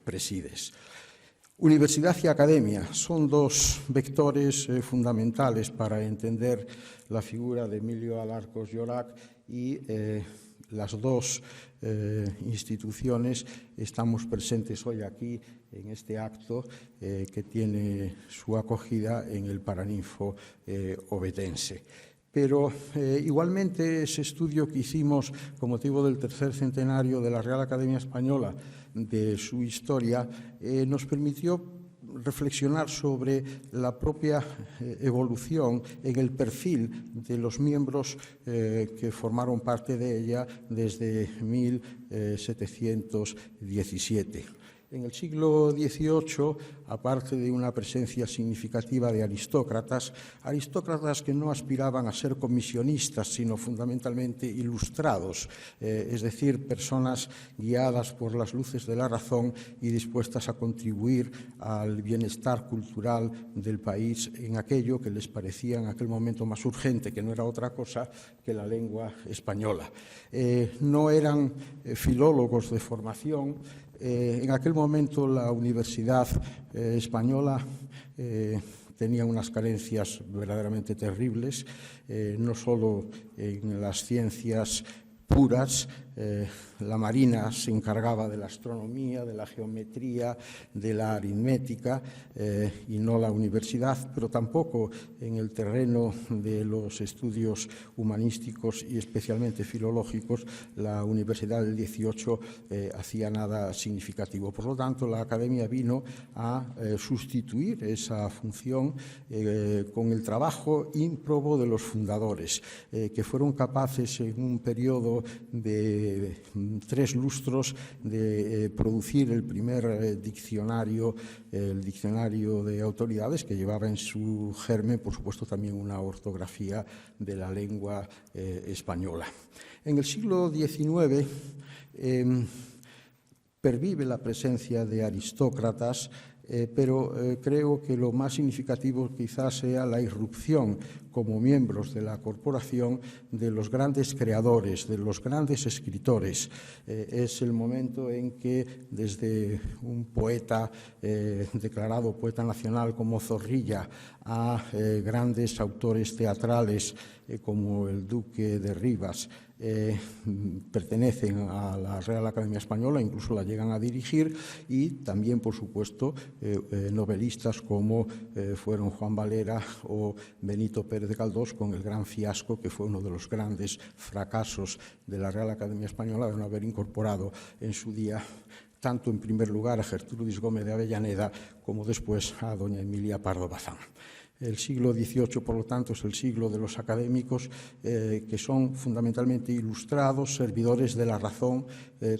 presides. Universidad y academia son dos vectores fundamentales para entender la figura de Emilio Ayala Arcos Llorach y las dos instituciones estamos presentes hoy aquí en este acto que tiene su acogida en el Paraninfo ovetense. Pero igualmente ese estudio que hicimos con motivo del tercer centenario de la Real Academia Española, de su historia, nos permitió reflexionar sobre la propia evolución en el perfil de los miembros que formaron parte de ella desde 1717. En el siglo XVIII, aparte de una presencia significativa de aristócratas que no aspiraban a ser comisionistas, sino fundamentalmente ilustrados, es decir, personas guiadas por las luces de la razón y dispuestas a contribuir al bienestar cultural del país en aquello que les parecía en aquel momento más urgente, que no era otra cosa que la lengua española. No eran filólogos de formación. En aquel momento la Universidad Española tenía unas carencias verdaderamente terribles, no solo en las ciencias puras. La Marina se encargaba de la astronomía, de la geometría, de la aritmética y no la universidad, pero tampoco en el terreno de los estudios humanísticos y especialmente filológicos la Universidad del 18 hacía nada significativo. Por lo tanto, la Academia vino a sustituir esa función con el trabajo ímprobo de los fundadores, que fueron capaces en un periodo de 3 lustros de producir el primer diccionario, el diccionario de autoridades, que llevaba en su germen, por supuesto, también una ortografía de la lengua española. En el siglo XIX pervive la presencia de aristócratas, pero creo que lo más significativo quizás sea la irrupción como miembros de la corporación de los grandes creadores, de los grandes escritores. Es el momento en que desde un poeta declarado poeta nacional como Zorrilla a grandes autores teatrales como el Duque de Rivas, pertenecen a la Real Academia Española, incluso la llegan a dirigir, y también, por supuesto, novelistas como fueron Juan Valera o Benito Pérez de Galdós, con el gran fiasco que fue uno de los grandes fracasos de la Real Academia Española, de no haber incorporado en su día tanto en primer lugar a Gertrudis Gómez de Avellaneda como después a doña Emilia Pardo Bazán. El siglo XVIII, por lo tanto, es el siglo de los académicos que son fundamentalmente ilustrados, servidores de la razón,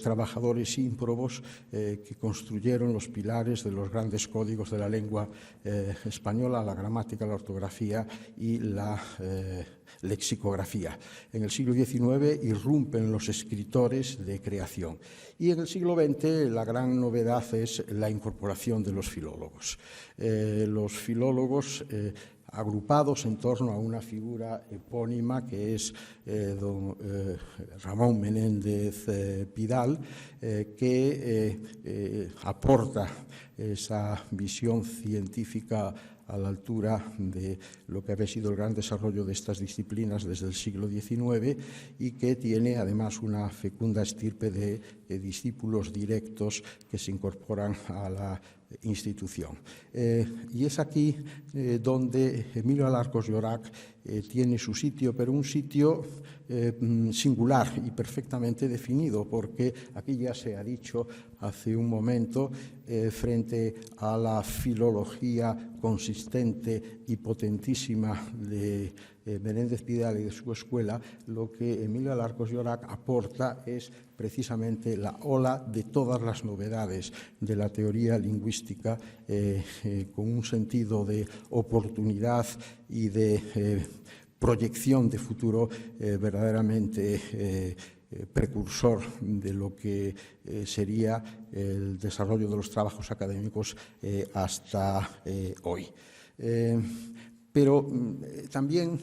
trabajadores ímprobos que construyeron los pilares de los grandes códigos de la lengua española, la gramática, la ortografía y la lexicografía. En el siglo XIX irrumpen los escritores de creación. Y en el siglo XX la gran novedad es la incorporación de los filólogos. Los filólogos agrupados en torno a una figura epónima que es don Ramón Menéndez Pidal, que aporta esa visión científica a la altura de lo que había sido el gran desarrollo de estas disciplinas desde el siglo XIX y que tiene además una fecunda estirpe de discípulos directos que se incorporan a la institución. Y es aquí donde Emilio Alarcos Llorach tiene su sitio, pero un sitio singular y perfectamente definido, porque aquí ya se ha dicho hace un momento, frente a la filología consistente y potentísima de Menéndez Pidal y de su escuela, lo que Emilio Alarcos Llorach aporta es precisamente la ola de todas las novedades de la teoría lingüística, con un sentido de oportunidad y de proyección de futuro verdaderamente precursor de lo que sería el desarrollo de los trabajos académicos hasta hoy. Pero también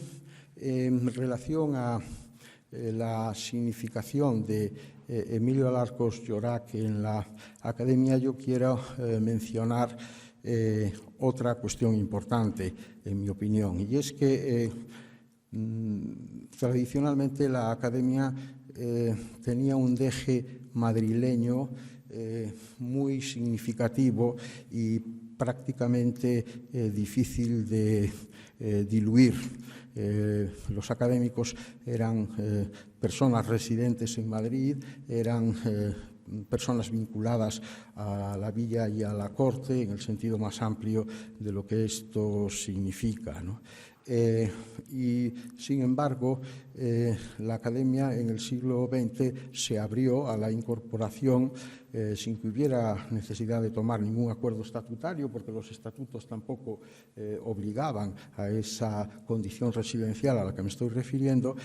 en relación a la significación de Emilio Alarcos Llorach en la Academia, yo quiero mencionar otra cuestión importante, en mi opinión, y es que tradicionalmente la Academia tenía un deje madrileño muy significativo y prácticamente difícil de diluir. Los académicos eran personas residentes en Madrid, eran personas vinculadas a la villa y a la corte en el sentido más amplio de lo que esto significa, ¿no? Y, sin embargo, la Academia en el siglo XX se abrió a la incorporación sin que hubiera necesidad de tomar ningún acuerdo estatutario, porque los estatutos tampoco obligaban a esa condición residencial a la que me estoy refiriendo.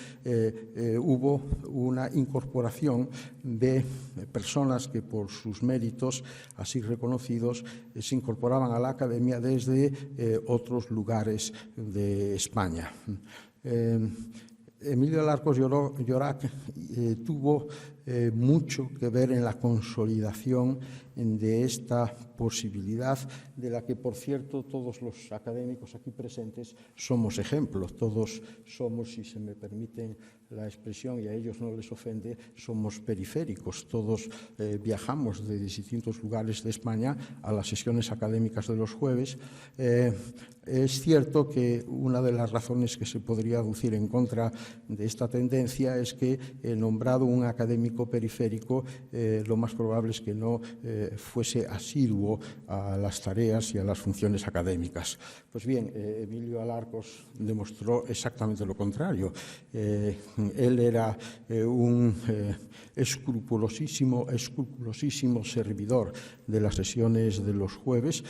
Hubo una incorporación de personas que, por sus méritos así reconocidos, se incorporaban a la Academia desde otros lugares de España. Emilio Alarcos Llorac tuvo mucho que ver en la consolidación de esta posibilidad, de la que, por cierto, todos los académicos aquí presentes somos ejemplos. Todos somos, si se me permiten la expresión y a ellos no les ofende, somos periféricos. Todos viajamos de distintos lugares de España a las sesiones académicas de los jueves. Es cierto que una de las razones que se podría aducir en contra de esta tendencia es que, nombrado un académico periférico, lo más probable es que no fuese asiduo a las tareas y a las funciones académicas. Pues bien, Emilio Alarcos demostró exactamente lo contrario. Él era un escrupulosísimo servidor de las sesiones de los jueves,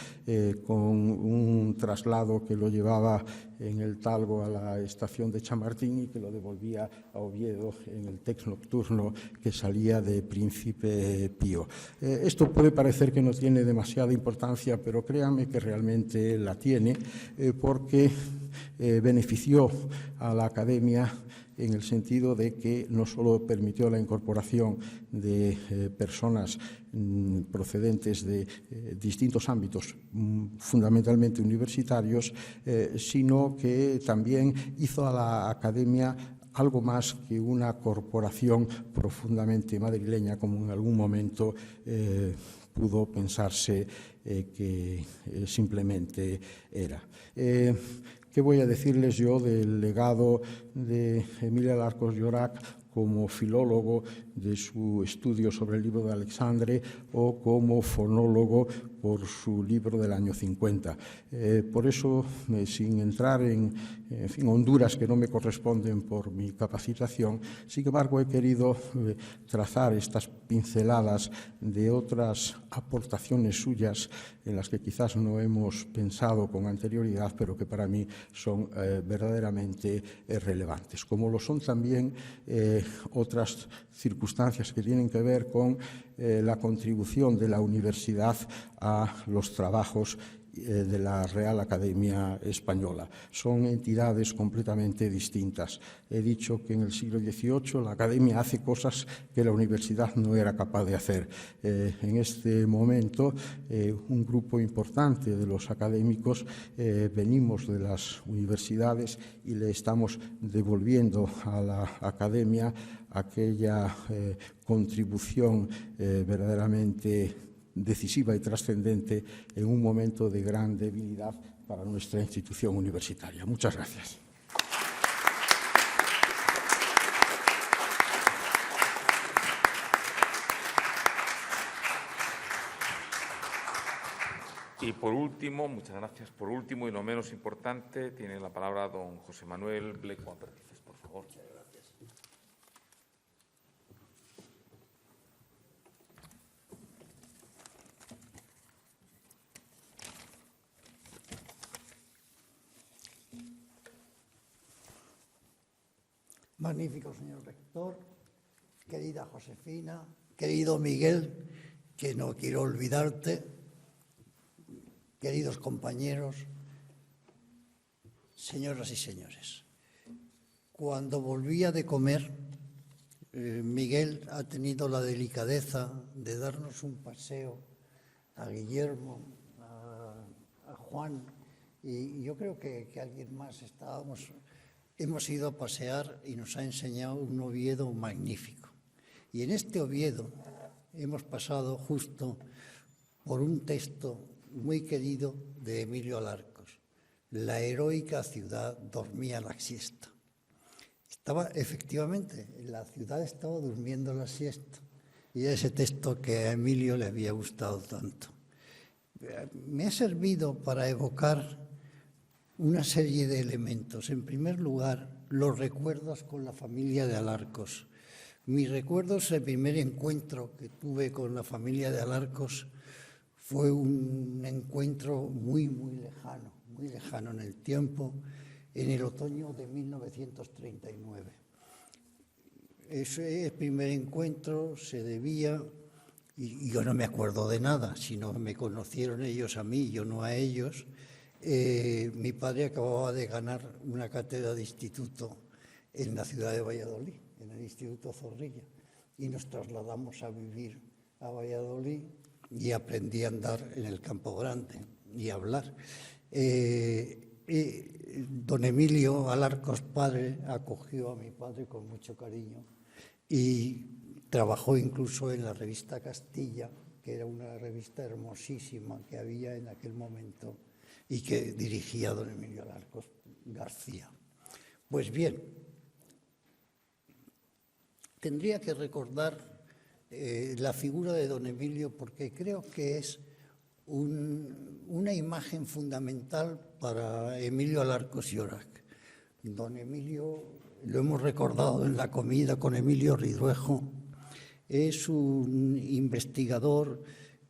con un traslado que lo llevaba en el Talgo a la estación de Chamartín y que lo devolvía a Oviedo en el text nocturno que salía de Príncipe Pío. Esto puede parecer que no tiene demasiada importancia, pero créanme que realmente la tiene, porque benefició a la Academia en el sentido de que no solo permitió la incorporación de personas procedentes de distintos ámbitos, fundamentalmente universitarios, sino que también hizo a la Academia algo más que una corporación profundamente madrileña, como en algún momento pudo pensarse que simplemente era. ¿Qué voy a decirles yo del legado de Emilio Alarcos Llorac como filólogo de su estudio sobre el libro de Alexandre o como fonólogo por su libro del año 50? Por eso, sin entrar en honduras que no me corresponden por mi capacitación, sin embargo he querido trazar estas pinceladas de otras aportaciones suyas en las que quizás no hemos pensado con anterioridad, pero que para mí son verdaderamente relevantes, como lo son también otras circunstancias que tienen que ver con la contribución de la universidad a los trabajos de la Real Academia Española. Son entidades completamente distintas. He dicho que en el siglo XVIII la Academia hace cosas que la universidad no era capaz de hacer. En este momento, un grupo importante de los académicos venimos de las universidades y le estamos devolviendo a la Academia aquella contribución verdaderamente decisiva y trascendente en un momento de gran debilidad para nuestra institución universitaria. Muchas gracias. Y por último, muchas gracias. Por último y no menos importante, tiene la palabra don José Manuel Bleco Aperdices, por favor. Magnífico, señor rector, querida Josefina, querido Miguel, que no quiero olvidarte, queridos compañeros, señoras y señores. Cuando volvía de comer, Miguel ha tenido la delicadeza de darnos un paseo a Guillermo, a Juan, y yo creo que alguien más hemos ido a pasear y nos ha enseñado un Oviedo magnífico. Y en este Oviedo hemos pasado justo por un texto muy querido de Emilio Alarcos. La heroica ciudad dormía la siesta. Efectivamente, la ciudad estaba durmiendo la siesta. y ese texto que a Emilio le había gustado tanto. Me ha servido para evocar una serie de elementos. En primer lugar, los recuerdos con la familia de Alarcos. Mis recuerdos, el primer encuentro que tuve con la familia de Alarcos fue un encuentro muy lejano en el tiempo, en el otoño de 1939. Ese primer encuentro se debía, y yo no me acuerdo de nada, sino que me conocieron ellos a mí, yo no a ellos. Mi padre acababa de ganar una cátedra de instituto en la ciudad de Valladolid, en el Instituto Zorrilla, y nos trasladamos a vivir a Valladolid y aprendí a andar en el Campo Grande y a hablar. Don Emilio Alarcos padre acogió a mi padre con mucho cariño y trabajó incluso en la revista Castilla, que era una revista hermosísima que había en aquel momento y que dirigía don Emilio Alarcos García. Pues bien, tendría que recordar la figura de don Emilio porque creo que es una imagen fundamental para Emilio Alarcos Llorach. Don Emilio, lo hemos recordado en la comida con Emilio Ridruejo, es un investigador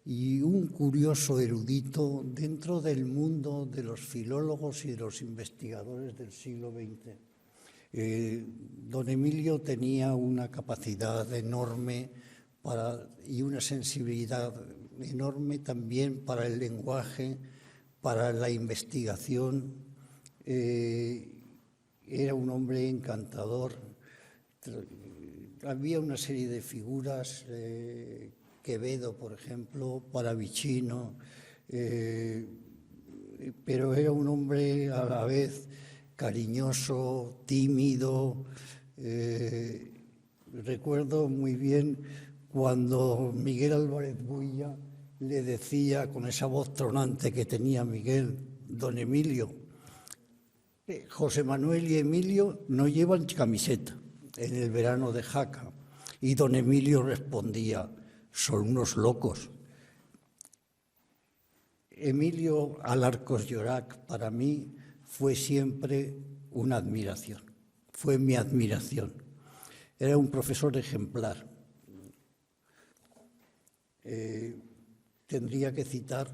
y un curioso erudito dentro del mundo de los filólogos y de los investigadores del siglo XX. Don Emilio tenía una capacidad enorme y una sensibilidad enorme también para el lenguaje, para la investigación. Era un hombre encantador. Había una serie de figuras, Quevedo, por ejemplo, Paravicino, pero era un hombre a la vez cariñoso, tímido. Recuerdo muy bien cuando Miguel Álvarez Builla le decía con esa voz tronante que tenía Miguel, don Emilio, José Manuel y Emilio no llevan camiseta en el verano de Jaca. Y don Emilio respondía, son unos locos. Emilio Alarcos Llorach para mí fue siempre una admiración, fue mi admiración. Era un profesor ejemplar. Tendría que citar,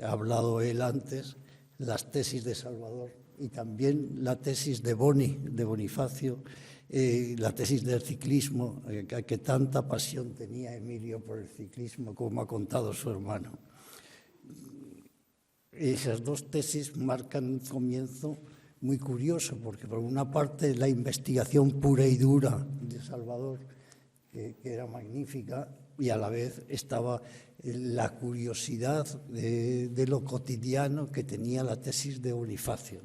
ha hablado él antes, las tesis de Salvador y también la tesis de Bonifacio, la tesis del ciclismo, que tanta pasión tenía Emilio por el ciclismo, como ha contado su hermano. Esas dos tesis marcan un comienzo muy curioso, porque por una parte la investigación pura y dura de Salvador, que era magnífica, y a la vez estaba la curiosidad de lo cotidiano que tenía la tesis de Bonifacio.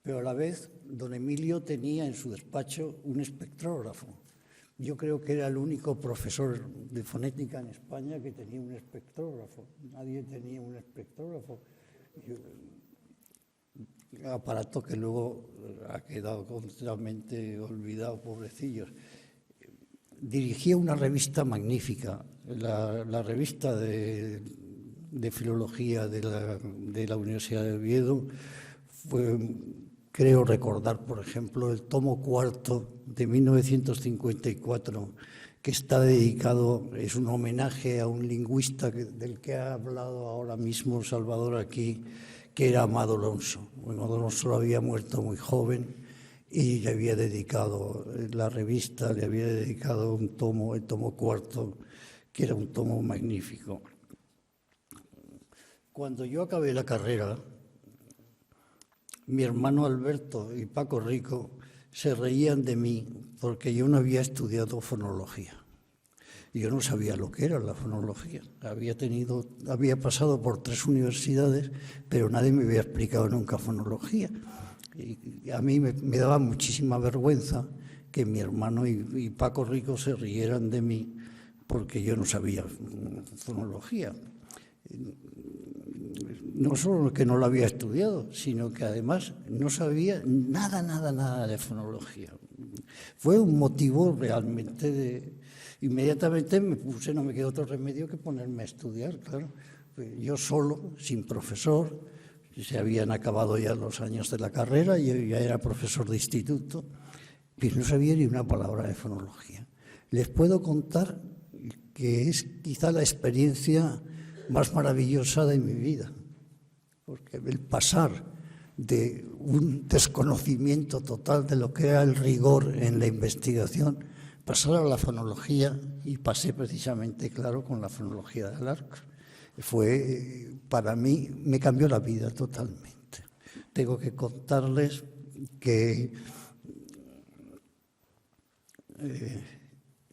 Pero a la vez, don Emilio tenía en su despacho un espectrógrafo. Yo creo que era el único profesor de fonética en España que tenía un espectrógrafo. Nadie tenía un espectrógrafo. Aparato que luego ha quedado completamente olvidado, pobrecillos. Dirigía una revista magnífica, la revista de filología de la Universidad de Oviedo. Creo recordar, por ejemplo, el tomo cuarto de 1954, que está dedicado, es un homenaje a un lingüista del que ha hablado ahora mismo Salvador aquí, que era Amado Alonso. Amado Alonso había muerto muy joven y le había dedicado, la revista le había dedicado un tomo, el tomo cuarto, que era un tomo magnífico. Cuando yo acabé la carrera, mi hermano Alberto y Paco Rico se reían de mí porque yo no había estudiado fonología. Yo no sabía lo que era la fonología. Había pasado por 3 universidades, pero nadie me había explicado nunca fonología. Y a mí me daba muchísima vergüenza que mi hermano y Paco Rico se rieran de mí porque yo no sabía fonología. No solo que no lo había estudiado, sino que además no sabía nada de fonología. Fue un motivo realmente Inmediatamente no me quedó otro remedio que ponerme a estudiar, claro. Yo solo, sin profesor, se habían acabado ya los años de la carrera, yo ya era profesor de instituto, y no sabía ni una palabra de fonología. Les puedo contar que es quizá la experiencia más maravillosa de mi vida, porque el pasar de un desconocimiento total de lo que era el rigor en la investigación, pasar a la fonología, y pasé precisamente, claro, con la fonología de Alarcos. Fue, para mí, me cambió la vida totalmente. Tengo que contarles que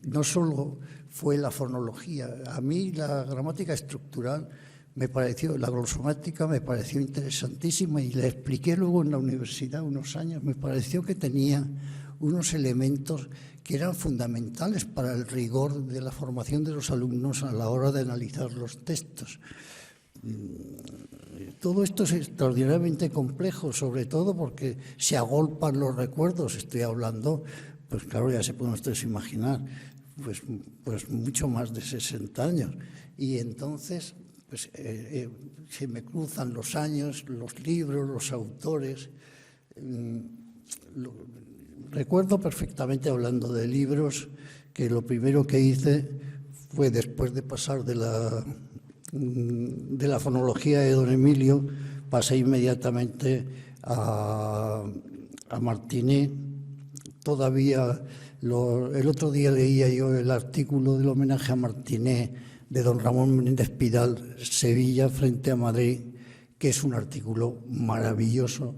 no solo fue la fonología, a mí la gramática estructural me pareció, la glosomática me pareció interesantísima, y la expliqué luego en la universidad unos años. Me pareció que tenía unos elementos que eran fundamentales para el rigor de la formación de los alumnos a la hora de analizar los textos. Todo esto es extraordinariamente complejo, sobre todo porque se agolpan los recuerdos. Estoy hablando, pues claro, ya se pueden ustedes imaginar, pues mucho más de 60 años. Y entonces pues, se me cruzan los años, los libros, los autores. Recuerdo perfectamente, hablando de libros, que lo primero que hice fue, después de pasar de la fonología de don Emilio, pasé inmediatamente a Martinet. Todavía, el otro día leía yo el artículo del homenaje a Martinet de don Ramón Menéndez Pidal, Sevilla frente a Madrid, que es un artículo maravilloso,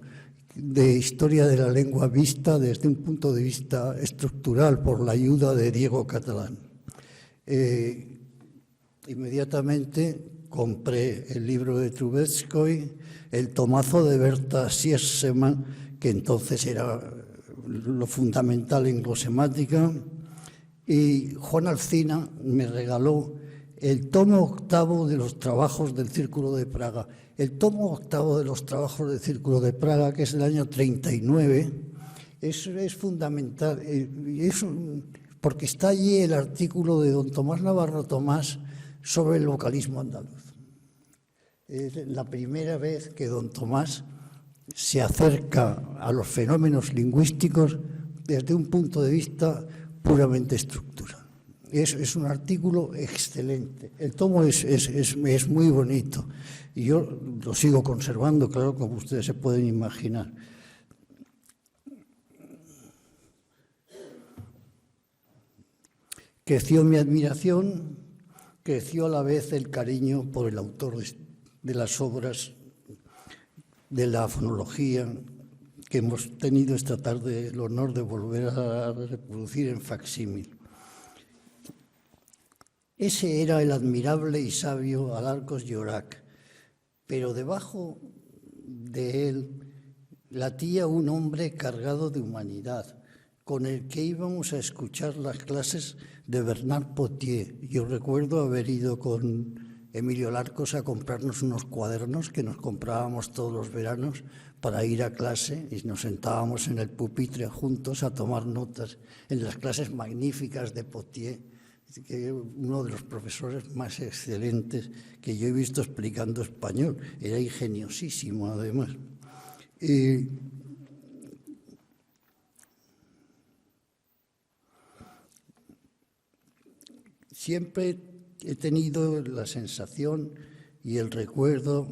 de historia de la lengua vista desde un punto de vista estructural por la ayuda de Diego Catalán. Inmediatamente compré el libro de Trubetskoy, el tomazo de Berta Siersema, que entonces era lo fundamental en glosemática, y Juan Alsina me regaló el tomo octavo de los trabajos del Círculo de Praga. El tomo octavo de los trabajos del Círculo de Praga, que es del año 39, es fundamental, porque está allí el artículo de don Tomás Navarro Tomás sobre el vocalismo andaluz. Es la primera vez que don Tomás se acerca a los fenómenos lingüísticos desde un punto de vista puramente estructural. Es un artículo excelente. El tomo es muy bonito y yo lo sigo conservando, claro, como ustedes se pueden imaginar. Creció mi admiración, creció a la vez el cariño por el autor de las obras de la fonología que hemos tenido esta tarde el honor de volver a reproducir en facsímil. Ese era el admirable y sabio Alarcos Llorac, pero debajo de él latía un hombre cargado de humanidad, con el que íbamos a escuchar las clases de Bernard Potier. Yo recuerdo haber ido con Emilio Alarcos a comprarnos unos cuadernos que nos comprábamos todos los veranos para ir a clase, y nos sentábamos en el pupitre juntos a tomar notas en las clases magníficas de Potier, que uno de los profesores más excelentes que yo he visto explicando español. Era ingeniosísimo, además. Siempre he tenido la sensación y el recuerdo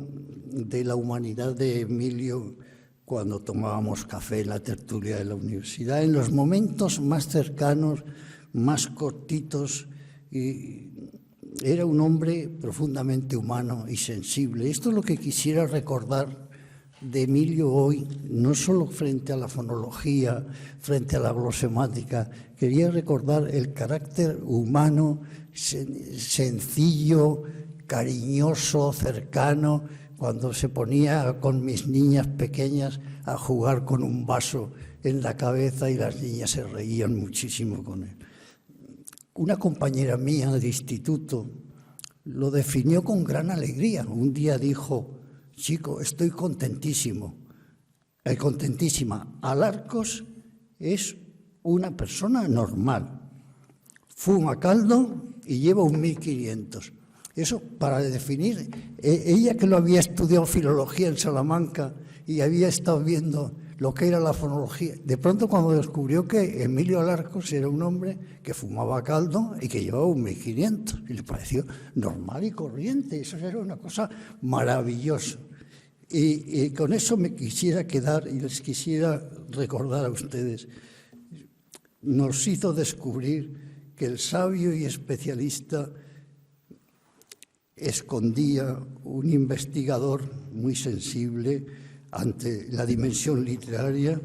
de la humanidad de Emilio cuando tomábamos café en la tertulia de la universidad, en los momentos más cercanos, más cortitos, y era un hombre profundamente humano y sensible. Esto es lo que quisiera recordar de Emilio hoy, no solo frente a la fonología, frente a la glosemática. Quería recordar el carácter humano, sencillo, cariñoso, cercano, cuando se ponía con mis niñas pequeñas a jugar con un vaso en la cabeza y las niñas se reían muchísimo con él. Una compañera mía de instituto lo definió con gran alegría. Un día dijo: chico, estoy contentísima. Alarcos es una persona normal. Fuma caldo y lleva un 1500. Eso para definir, ella que lo había estudiado filología en Salamanca y había estado viendo lo que era la fonología, de pronto cuando descubrió que Emilio Alarcos era un hombre que fumaba caldo y que llevaba un 1500, y le pareció normal y corriente, eso era una cosa maravillosa. Y con eso me quisiera quedar y les quisiera recordar a ustedes, nos hizo descubrir que el sabio y especialista escondía un investigador muy sensible ante la dimensión literaria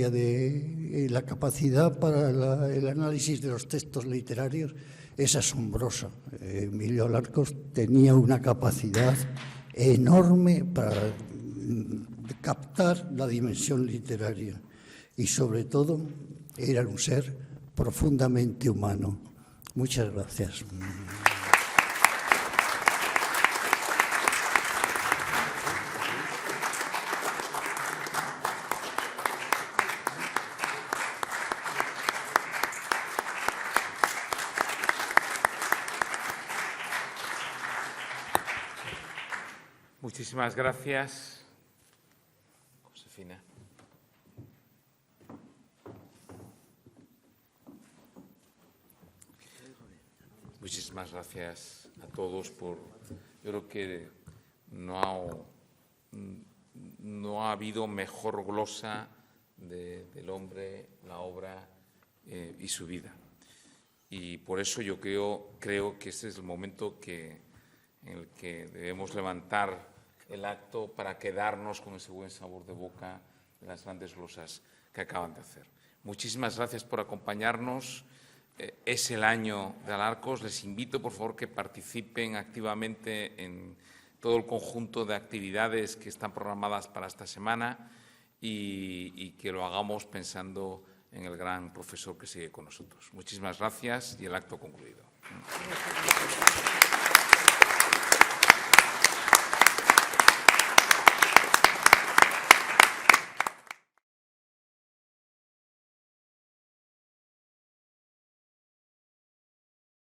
de la capacidad para el análisis de los textos literarios es asombrosa. Emilio Alarcos tenía una capacidad enorme para captar la dimensión literaria y sobre todo era un ser profundamente humano. Muchas gracias. Muchísimas gracias, Josefina. Muchísimas gracias a todos por. Yo creo que no ha habido mejor glosa del hombre, la obra y su vida. Y por eso yo creo que este es el momento en el que debemos levantar el acto para quedarnos con ese buen sabor de boca de las grandes glosas que acaban de hacer. Muchísimas gracias por acompañarnos. Es el año de Alarcos. Les invito, por favor, que participen activamente en todo el conjunto de actividades que están programadas para esta semana y que lo hagamos pensando en el gran profesor que sigue con nosotros. Muchísimas gracias y el acto concluido.